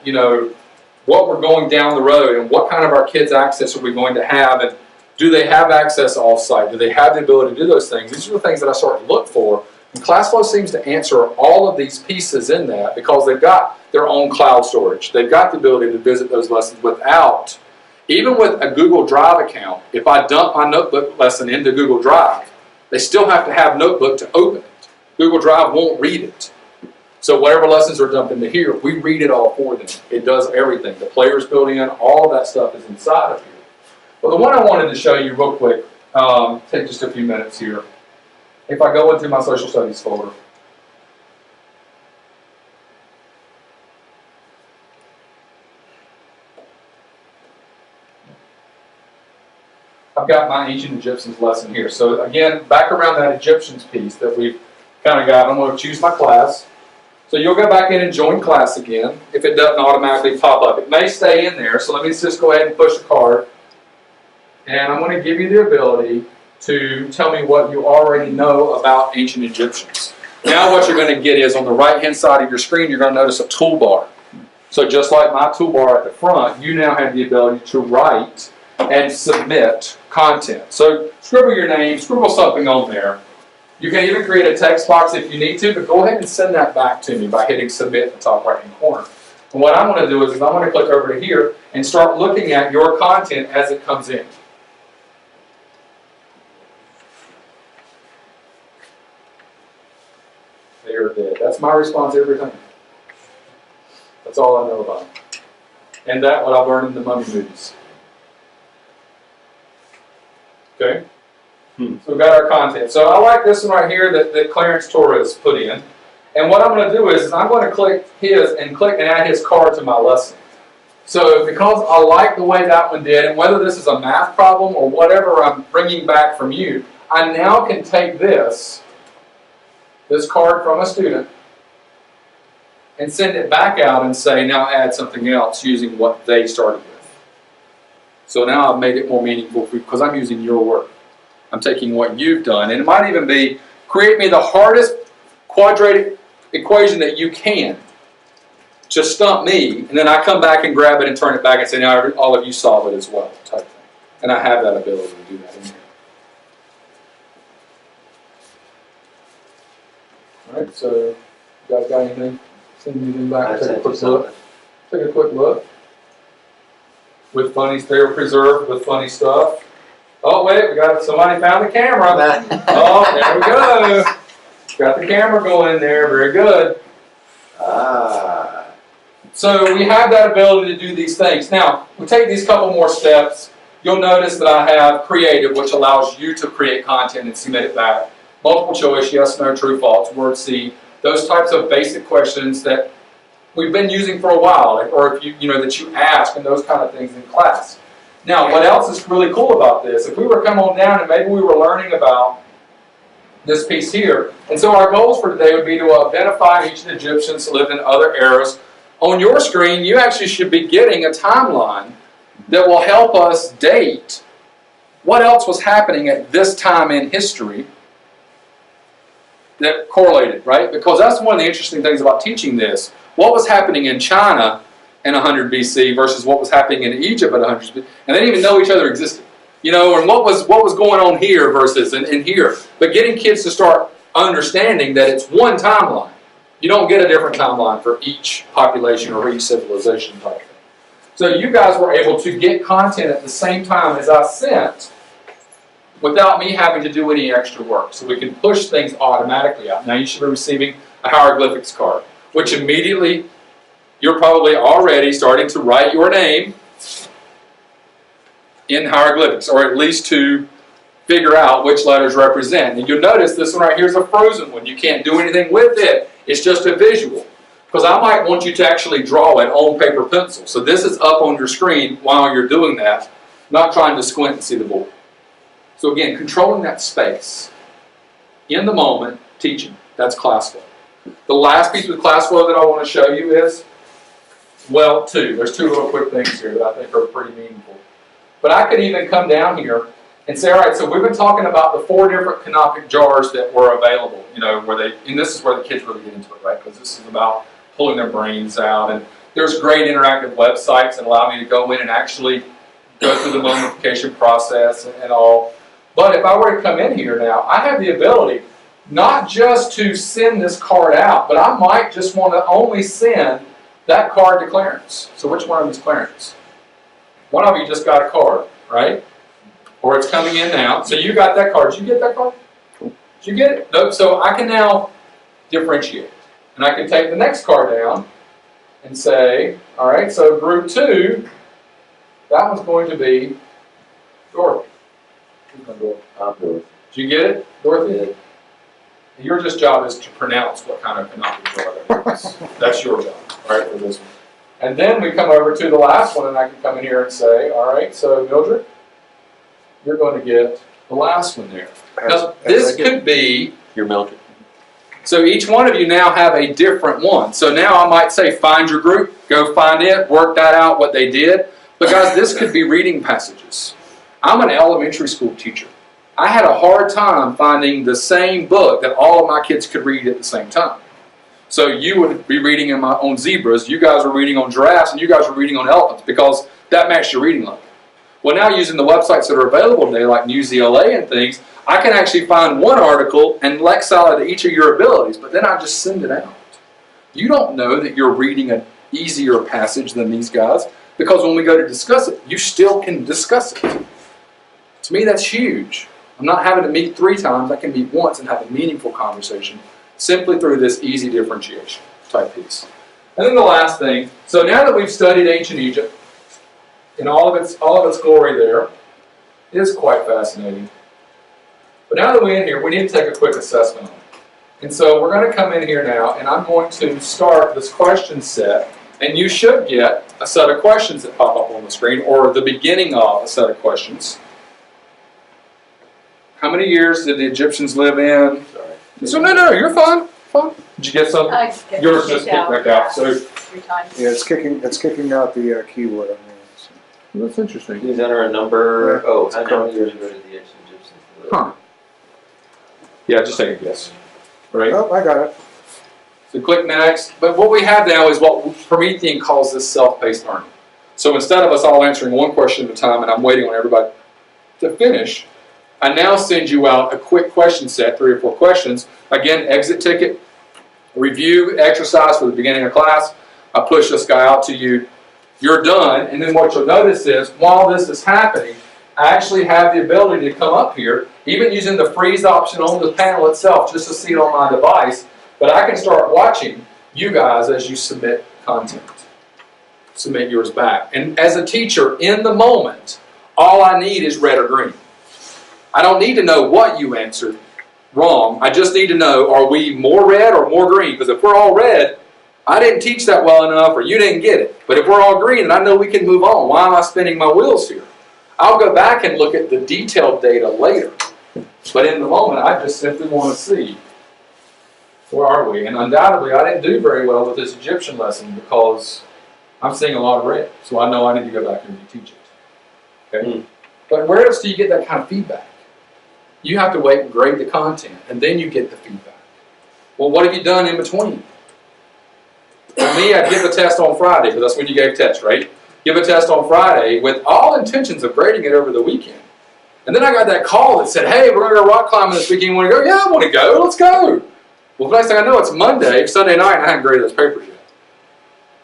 what we're going down the road and what kind of our kids' access are we going to have, and do they have access off-site? Do they have the ability to do those things? These are the things that I start to look for. And ClassFlow seems to answer all of these pieces in that because they've got their own cloud storage. They've got the ability to visit those lessons without, even with a Google Drive account, if I dump my notebook lesson into Google Drive, they still have to have Notebook to open it. Google Drive won't read it. So whatever lessons are dumped into here, we read it all for them. It does everything. The players built in, all of that stuff is inside of here. But the one I wanted to show you real quick, take just a few minutes here. If I go into my social studies folder, I've got my ancient Egyptians lesson here. So again, back around that Egyptians piece that we've kind of got, I'm going to choose my class. So you'll go back in and join class again if it doesn't automatically pop up. It may stay in there, so let me just go ahead and push the card. And I'm going to give you the ability to tell me what you already know about ancient Egyptians. Now what you're going to get is on the right-hand side of your screen, you're going to notice a toolbar. So just like my toolbar at the front, you now have the ability to write and submit content. So scribble your name, scribble something on there. You can even create a text box if you need to, but go ahead and send that back to me by hitting submit in the top right-hand corner. And what I'm going to do is I'm going to click over to here and start looking at your content as it comes in. There it is. That's my response every time. That's all I know about it. And that's what I've learned in the mummy movies. Okay? So we've got our content. So I like this one right here that Clarence Torres put in. And what I'm going to do is I'm going to click his and add his card to my lesson. So because I like the way that one did, and whether this is a math problem or whatever I'm bringing back from you, I now can take this card from a student and send it back out and say, now add something else using what they started with. So now I've made it more meaningful because I'm using your work. I'm taking what you've done, and it might even be, create me the hardest quadratic equation that you can. Just stump me, and then I come back and grab it and turn it back and say, now all of you solve it as well, type thing. And I have that ability to do that in here. All right, so you guys got anything? Send anything back? Take a quick look. Take a quick look. With funny, they were preserved with funny stuff. Oh wait, we got somebody found the camera. Oh, there we go. Got the camera going in there. Very good. So we have that ability to do these things. Now, we take these couple more steps. You'll notice that I have creative, which allows you to create content and submit it back. Multiple choice, yes, no, true, false, word seed. Those types of basic questions that we've been using for a while, or if you know that you ask and those kind of things in class. Now, what else is really cool about this? If we were to come on down and maybe we were learning about this piece here, and so our goals for today would be to identify ancient Egyptians who lived in other eras. On your screen, you actually should be getting a timeline that will help us date what else was happening at this time in history that correlated, right? Because that's one of the interesting things about teaching this. What was happening in China in 100 BC versus what was happening in Egypt at 100 BC, and they didn't even know each other existed. You know, and what was going on here versus in here. But getting kids to start understanding that it's one timeline. You don't get a different timeline for each population or each civilization type thing. So you guys were able to get content at the same time as I sent without me having to do any extra work. So we can push things automatically out. Now you should be receiving a hieroglyphics card, which immediately you're probably already starting to write your name in hieroglyphics, or at least to figure out which letters represent. And you'll notice this one right here is a frozen one. You can't do anything with it. It's just a visual. Because I might want you to actually draw it on paper pencil. So this is up on your screen while you're doing that, not trying to squint and see the board. So again, controlling that space. In the moment, teaching. That's class flow. The last piece of class flow that I want to show you is, well, there's two little quick things here that I think are pretty meaningful. But I could even come down here and say, all right, so we've been talking about the 4 different canopic jars that were available, you know, and this is where the kids really get into it, right? Because this is about pulling their brains out. And there's great interactive websites that allow me to go in and actually go through the mummification process and all. But if I were to come in here now, I have the ability not just to send this card out, but I might just want to only send that card to Clarence. So which one of them is Clarence? One of you just got a card, right? Or it's coming in now. So you got that card. Did you get that card? Did you get it? No. So I can now differentiate. And I can take the next card down and say, all right, so group 2, that one's going to be Dorothy. Who's going to Dorothy?
I'm Dorothy.
Did you get it, Dorothy? Your just job is to pronounce what kind of binoculars are there. That's your job, all right, for this one. And then we come over to the last one, and I can come in here and say, all right, so Mildred, you're going to get the last one there. Now, this could be,
You're Mildred.
so each one of you now have a different one. So now I might say, find your group, go find it, work that out, what they did. But guys, this could be reading passages. I'm an elementary school teacher. I had a hard time finding the same book that all of my kids could read at the same time. So you would be reading on zebras, you guys were reading on giraffes, and you guys were reading on elephants because that matched your reading level. Well, now using the websites that are available today, like NewsELA and things, I can actually find one article and reconcile it to each of your abilities, but then I just send it out. You don't know that you're reading an easier passage than these guys because when we go to discuss it, you still can discuss it. To me, that's huge. I'm not having to meet 3 times. I can meet once and have a meaningful conversation simply through this easy differentiation type piece. And then the last thing, so now that we've studied ancient Egypt in all of its glory there, it is quite fascinating. But now that we're in here, we need to take a quick assessment on it. And so we're going to come in here now, and I'm going to start this question set, and you should get a set of questions that pop up on the screen, or the beginning of a set of questions. How many years did the Egyptians live in?
Sorry.
So no, you're fine. Fine. Did you get something? Yours just kicked back out. So
Yeah, it's kicking out the keyword on there. So.
that's interesting.
Please enter a number.
Yeah.
Oh, how many years ago did the ancient Egyptians live?
Huh. Yeah, just take a guess. Right?
Oh, I got it.
So click next. But what we have now is what Promethean calls this self-paced learning. So instead of us all answering one question at a time and I'm waiting on everybody to finish, I now send you out a quick question set, 3 or 4 questions. Again, exit ticket, review, exercise for the beginning of class. I push this guy out to you. You're done. And then what you'll notice is, while this is happening, I actually have the ability to come up here, even using the freeze option on the panel itself, just to see it on my device. But I can start watching you guys as you submit content. Submit yours back. And as a teacher, in the moment, all I need is red or green. I don't need to know what you answered wrong. I just need to know, are we more red or more green? Because if we're all red, I didn't teach that well enough or you didn't get it. But if we're all green, then I know we can move on. Why am I spinning my wheels here? I'll go back and look at the detailed data later. But in the moment, I just simply want to see, where are we? And undoubtedly, I didn't do very well with this Egyptian lesson because I'm seeing a lot of red. So I know I need to go back and reteach it. Okay? But where else do you get that kind of feedback? You have to wait and grade the content, and then you get the feedback. Well, what have you done in between? For me, I'd give a test on Friday, because that's when you gave tests, right? Give a test on Friday with all intentions of grading it over the weekend. And then I got that call that said, hey, we're going to go rock climbing this weekend. You want to go? Yeah, I want to go. Let's go. Well, the next thing I know, it's Monday, Sunday night, and I haven't graded those papers yet.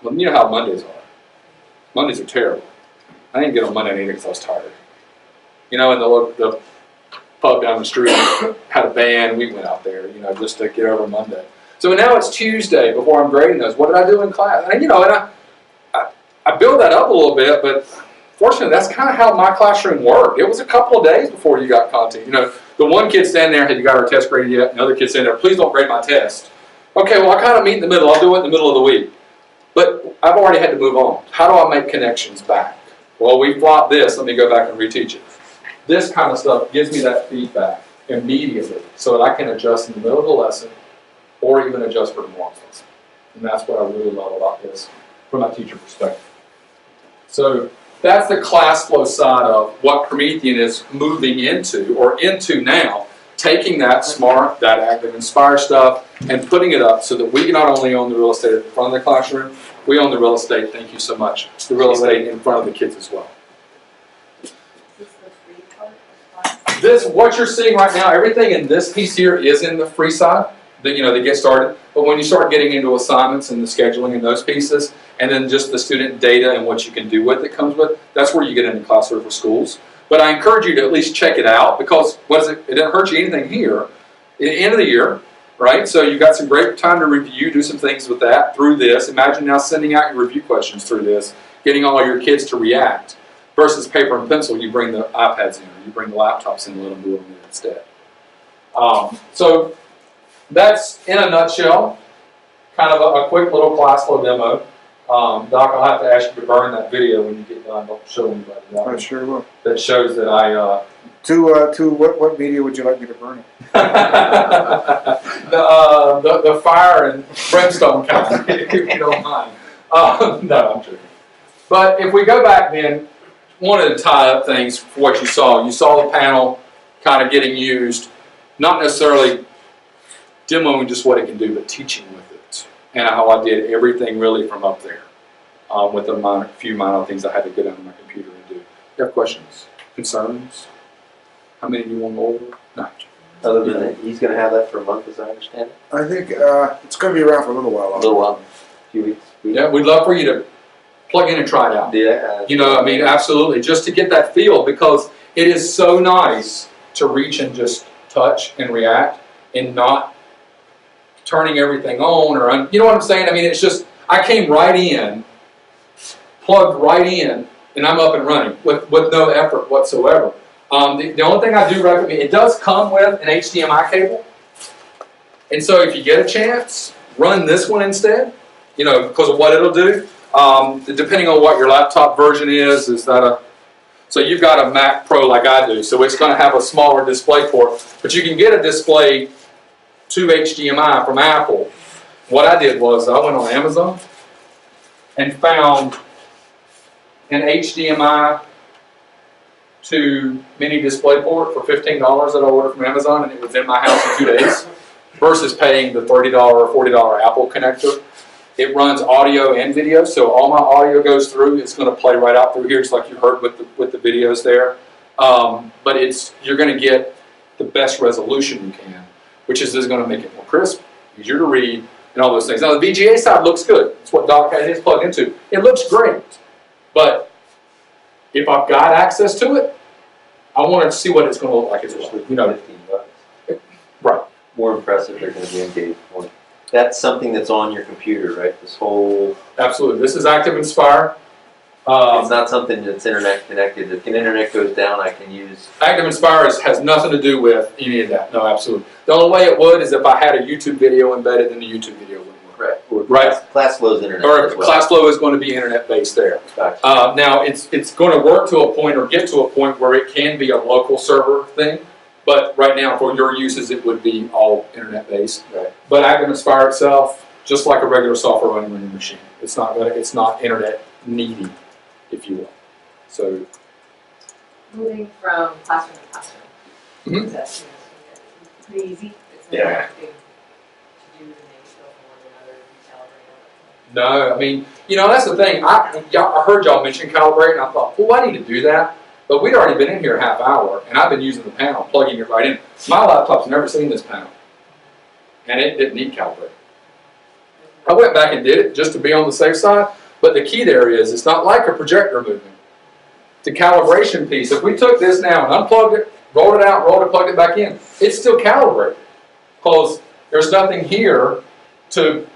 Well, you know how Mondays are. Mondays are terrible. I didn't get on Monday either because I was tired. You know, and the pub down the street had a band. We went out there, you know, just to get over Monday. So now it's Tuesday before I'm grading those. What did I do in class? And, you know, and I build that up a little bit, but fortunately, that's kind of how my classroom worked. It was a couple of days before you got content. You know, the one kid standing there, have you got our test graded yet? And the other kid standing there, please don't grade my test. Okay, well, I kind of meet in the middle. I'll do it in the middle of the week. But I've already had to move on. How do I make connections back? Well, we flopped this. Let me go back and reteach it. This kind of stuff gives me that feedback immediately so that I can adjust in the middle of the lesson or even adjust for tomorrow's lesson. And that's what I really love about this from my teacher perspective. So that's the class flow side of what Promethean is moving into, or into now, taking that SMART, that active, inspire stuff, and putting it up so that we not only own the real estate at the front of the classroom, we own the real estate, thank you so much, the real estate in front of the kids as well. This, what you're seeing right now, everything in this piece here is in the free side, that, you know, they get started. But when you start getting into assignments and the scheduling and those pieces, and then just the student data and what you can do with it comes with, that's where you get into Classroom for Schools. But I encourage you to at least check it out, because what is it? It doesn't hurt you anything here. At the end of the year, right? So you've got some great time to review, do some things with that through this. Imagine now sending out your review questions through this, getting all your kids to react, versus paper and pencil, you bring the iPads in, or you bring the laptops in and let them do it instead. So that's, in a nutshell, kind of a quick little class flow demo. Doc, I'll have to ask you to burn that video when you get done. Don't show anybody that.
I sure will.
That shows that I...
To what media would you like me to burn it?
the fire and brimstone kind, if you don't mind. No, I'm joking. But if we go back then, wanted to tie up things for what you saw. You saw the panel kind of getting used, not necessarily demoing just what it can do, but teaching with it. And how I did everything really from up there with the few minor things I had to get on my computer and do. You have questions? Concerns? How many do you want over? No.
Other than that, he's gonna have that for a month, as I understand it.
I think it's going to be around for a little while.
A little while, a few weeks.
Yeah, we'd love for you to plug in and try it out.
Yeah.
You know, I mean, absolutely, just to get that feel, because it is so nice to reach and just touch and react and not turning everything on or, you know what I'm saying? I mean, it's just, I came right in, plugged right in, and I'm up and running with no effort whatsoever. The only thing I do recommend, it does come with an HDMI cable. And so if you get a chance, run this one instead, you know, because of what it'll do. Depending on what your laptop version is that so you've got a Mac Pro like I do, so it's going to have a smaller display port, but you can get a display to HDMI from Apple. What I did was I went on Amazon and found an HDMI to mini display port for $15 that I ordered from Amazon, and it was in my house in 2 days, versus paying the $30 or $40 Apple connector. It runs audio and video, so all my audio goes through. It's going to play right out through here, just like you heard with the videos there. But you're going to get the best resolution you can, which is going to make it more crisp, easier to read, and all those things. Now the VGA side looks good. It's what Doc had his plugged into. It looks great, but if I've got access to it, I want to see what it's going to look like as well. You know,
$15.
right?
More impressive, they're gonna be engaged more. That's something that's on your computer, right? This whole.
Absolutely. This is Active Inspire.
It's not something that's internet connected. If the internet goes down, I can use.
Active Inspire has nothing to do with any of that. No, absolutely. The only way it would is if I had a YouTube video embedded, then the YouTube video wouldn't work. Right.
ClassFlow's internet.
Or
as well.
ClassFlow is going to be internet based there.
Gotcha.
Now it's going to work to a point or get to a point where it can be a local server thing, but right now for your uses it would be all internet based.
Right.
But Active Inspire itself, just like a regular software running on your machine, it's not internet needy, if you will. So
Moving from classroom to classroom.
Mhm.
Is that, pretty easy? It's not
Yeah.
anything to do to make stuff more than other recalibrate.
no, I mean, you know, that's the thing. I heard y'all mention calibrate, and I thought, well, I need to do that. But we'd already been in here a half hour, and I've been using the panel, plugging it right in. My laptop's never seen this panel, and it didn't need calibrate. I went back and did it just to be on the safe side, but the key there is it's not like a projector movement. The calibration piece, if we took this now and unplugged it, rolled it out, rolled it, plugged it back in, it's still calibrated. Because there's nothing here to,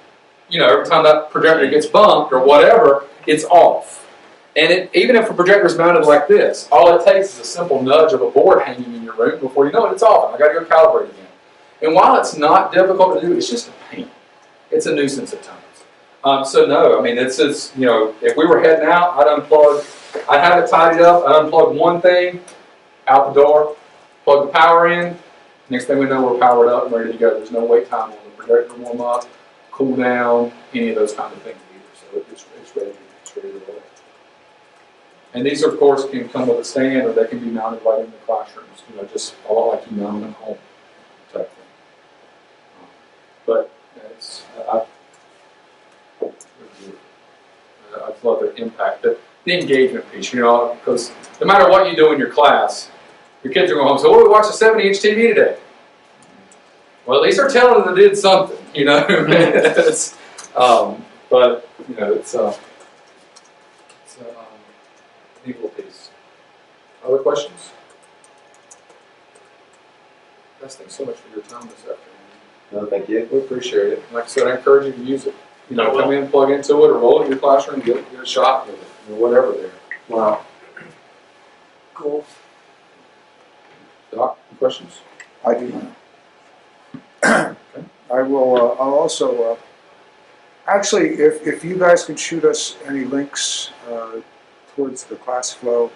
you know, every time that projector gets bumped or whatever, it's off. And even if a projector is mounted like this, all it takes is a simple nudge of a board hanging in your room. Before you know it, it's off, and I got to go calibrate again. And while it's not difficult to do, it's just a pain. It's a nuisance at times. So no, I mean, it's you know, if we were heading out, I'd have it tidied up, I'd unplug one thing, out the door, plug the power in. Next thing we know, we're powered up and ready to go. There's no wait time on the projector to warm up, cool down, any of those kind of things either. So it's ready to roll. And these, of course, can come with a stand, or they can be mounted right in the classrooms. You know, just a lot like you mount them at home, type thing. But I love the impact, the engagement piece. You know, because no matter what you do in your class, your kids are going home and say, "Oh, we watched a 70-inch TV today." Well, at least they're telling them they did something. You know, it's, but you know, it's equal piece. Other questions? Thanks so much for your time this afternoon.
No, thank you.
We appreciate it. Like I said, I encourage you to use it. You know,
I will.
come in, plug into it, or roll it in your classroom, get a shot with it, or whatever there.
Wow.
Cool.
Doc, any questions?
I do not. I will, I'll also, actually, if you guys can shoot us any links towards the class flow,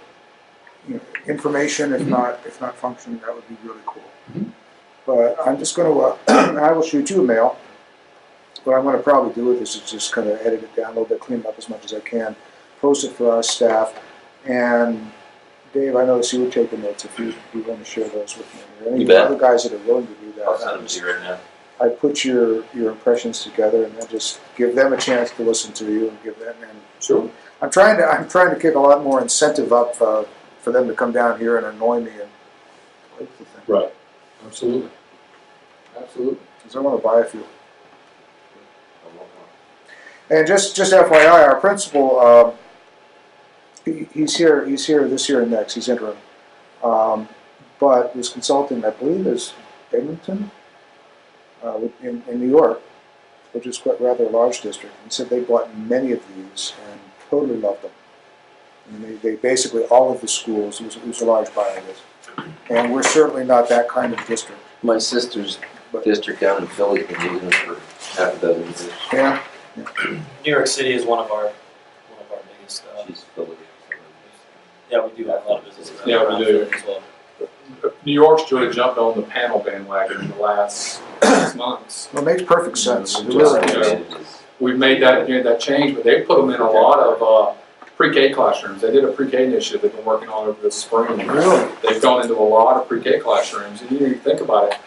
you know, information, if not function, that would be really cool.
Mhm.
But I'm just going to, I will shoot you a mail. What I'm going to probably do with this is just kind of edit it down a little bit, clean it up as much as I can, post it for our staff, and Dave, I noticed you were taking notes if you want to share those with me. Or any
You bet.
other guys that are willing to do that.
I'll send them to you right now.
I put your impressions together and then just give them a chance to listen to you and give them. And
Sure.
I'm trying to kick a lot more incentive up for them to come down here and annoy me and like the thing.
Right. Absolutely. Absolutely.
Because I want to buy a few. And just FYI, our principal, he's here this year and next. He's interim, but his consultant, I believe, is Binghamton in New York, which is quite rather a large district. He said they bought many of these and totally loved them. And they basically all of the schools. It was a large buy, I guess. And we're certainly not that kind of district.
My sister's district down in Philly has been using it for half a dozen years.
Yeah.
New York City is one of our biggest.
She's Philly.
Yeah, we do have a lot of businesses.
Yeah, we do.
As well.
New York's really jumped on the panel bandwagon in the last 6 months.
Well, it makes perfect sense. It
Just,
really
you
does.
know, we've made that change, but they put them in a lot of pre-K classrooms. They did a pre-K initiative they've been working on over the spring.
Really?
They've gone into a lot of pre-K classrooms, and you think about it,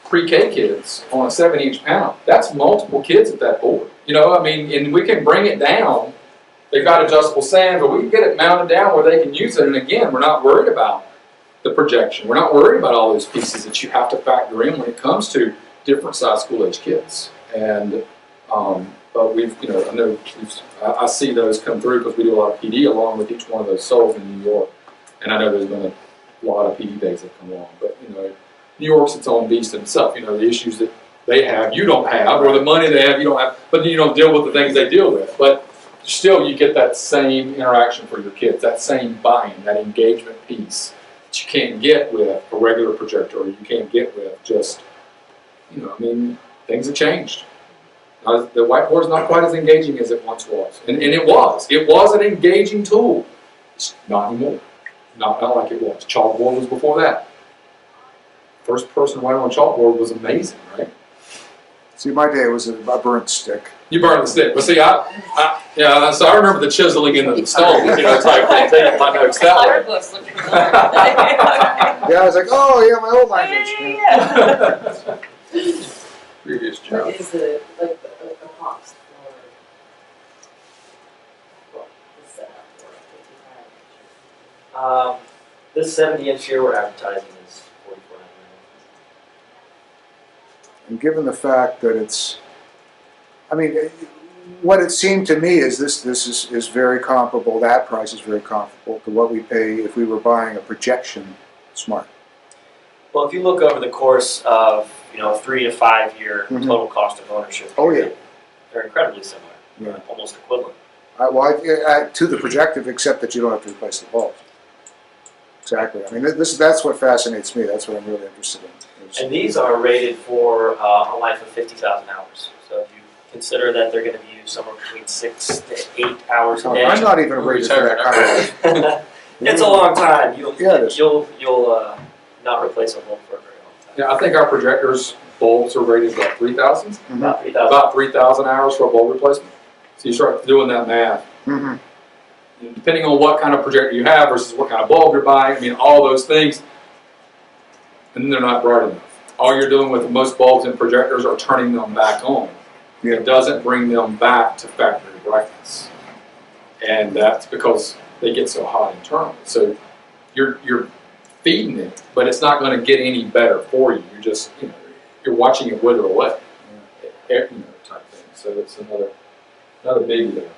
pre-K kids on a 7-inch panel, that's multiple kids at that board. You know, I mean, and we can bring it down. They've got adjustable stands, but we can get it mounted down where they can use it. And again, we're not worried about the projection. We're not worried about all those pieces that you have to factor in when it comes to different size school-age kids. And but we've, you know, I see those come through because we do a lot of PD along with each one of those souls in New York. And I know there's been a lot of PD days that come along. But, you know, New York's its own beast in itself. You know, the issues that they have, you don't have, or the money they have, you don't have, but you don't deal with the things they deal with. But still, you get that same interaction for your kids, that same buy-in, that engagement piece that you can't get with a regular projector, or you can't get with just, you know, I mean, things have changed. The whiteboard's not quite as engaging as it once was. And it was. It was an engaging tool. It's not anymore. Not like it was. Chalkboard was before that. First person to write on a chalkboard was amazing, right?
See, my day was a burnt stick.
You burned the stick. But see, yeah, so I remember the chiseling into the stone, you know, type thing, taking my notes that way.
Fireworks look familiar.
Yeah, I was like, oh yeah, my old language.
Yeah.
Previous
What
job.
is the, like, the cost for, well, the setup for a 55 inch?
This 70-inch here we're advertising is $4,499.
And given the fact that it's, I mean, what it seemed to me is this is very comparable, that price is very comparable to what we pay if we were buying a projection smart.
Well, if you look over the course of, you know, 3 to 5 year
Mhm.
total cost of ownership,
Oh yeah.
they're incredibly similar,
Yeah.
almost equivalent.
To the projective, except that you don't have to replace the bulbs. Exactly. I mean, that's what fascinates me. That's what I'm really interested in.
And these are rated for a life of 50,000 hours. So if you consider that they're going to be used somewhere between 6 to 8 hours a day.
I'm not even rated for that kind of.
It's a long time. You'll not replace a bulb for a very long time.
Yeah, I think our projectors bulbs are rated about 3,000.
About 3,000.
About 3,000 hours for a bulb replacement. So you start doing that math.
Mm-hmm.
Depending on what kind of projector you have versus what kind of bulb you're buying, I mean, all those things, and they're not bright enough. All you're doing with most bulbs and projectors are turning them back on.
Yeah.
It doesn't bring them back to factory brightness. And that's because they get so hot internally. So you're feeding it, but it's not going to get any better for you. You're just, you know, you're watching it wither away, you know, type thing. So it's another biggie there.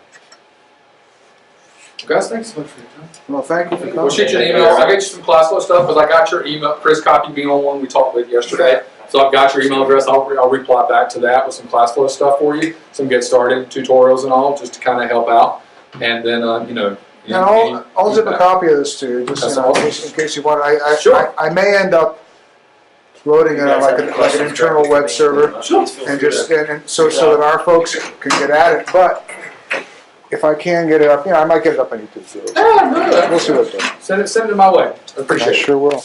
Well, guys, thanks so much for your time.
Well, thank you for coming.
We'll shoot you an email. I'll get you some class flow stuff because I got your email. Chris copied me on one we talked with yesterday. So I've got your email address. I'll reply back to that with some class flow stuff for you, some get started tutorials and all, just to kind of help out. And then
And I'll zip a copy of this to you, just
That's
in
awesome.
case you want.
Sure.
I may end up loading it on like an internal web server, and just and so that our folks can get at it. But if I can get it up, I might get it up on YouTube too.
Yeah, no,
We'll see what it does.
Send it my way. I appreciate
I
it.
sure will.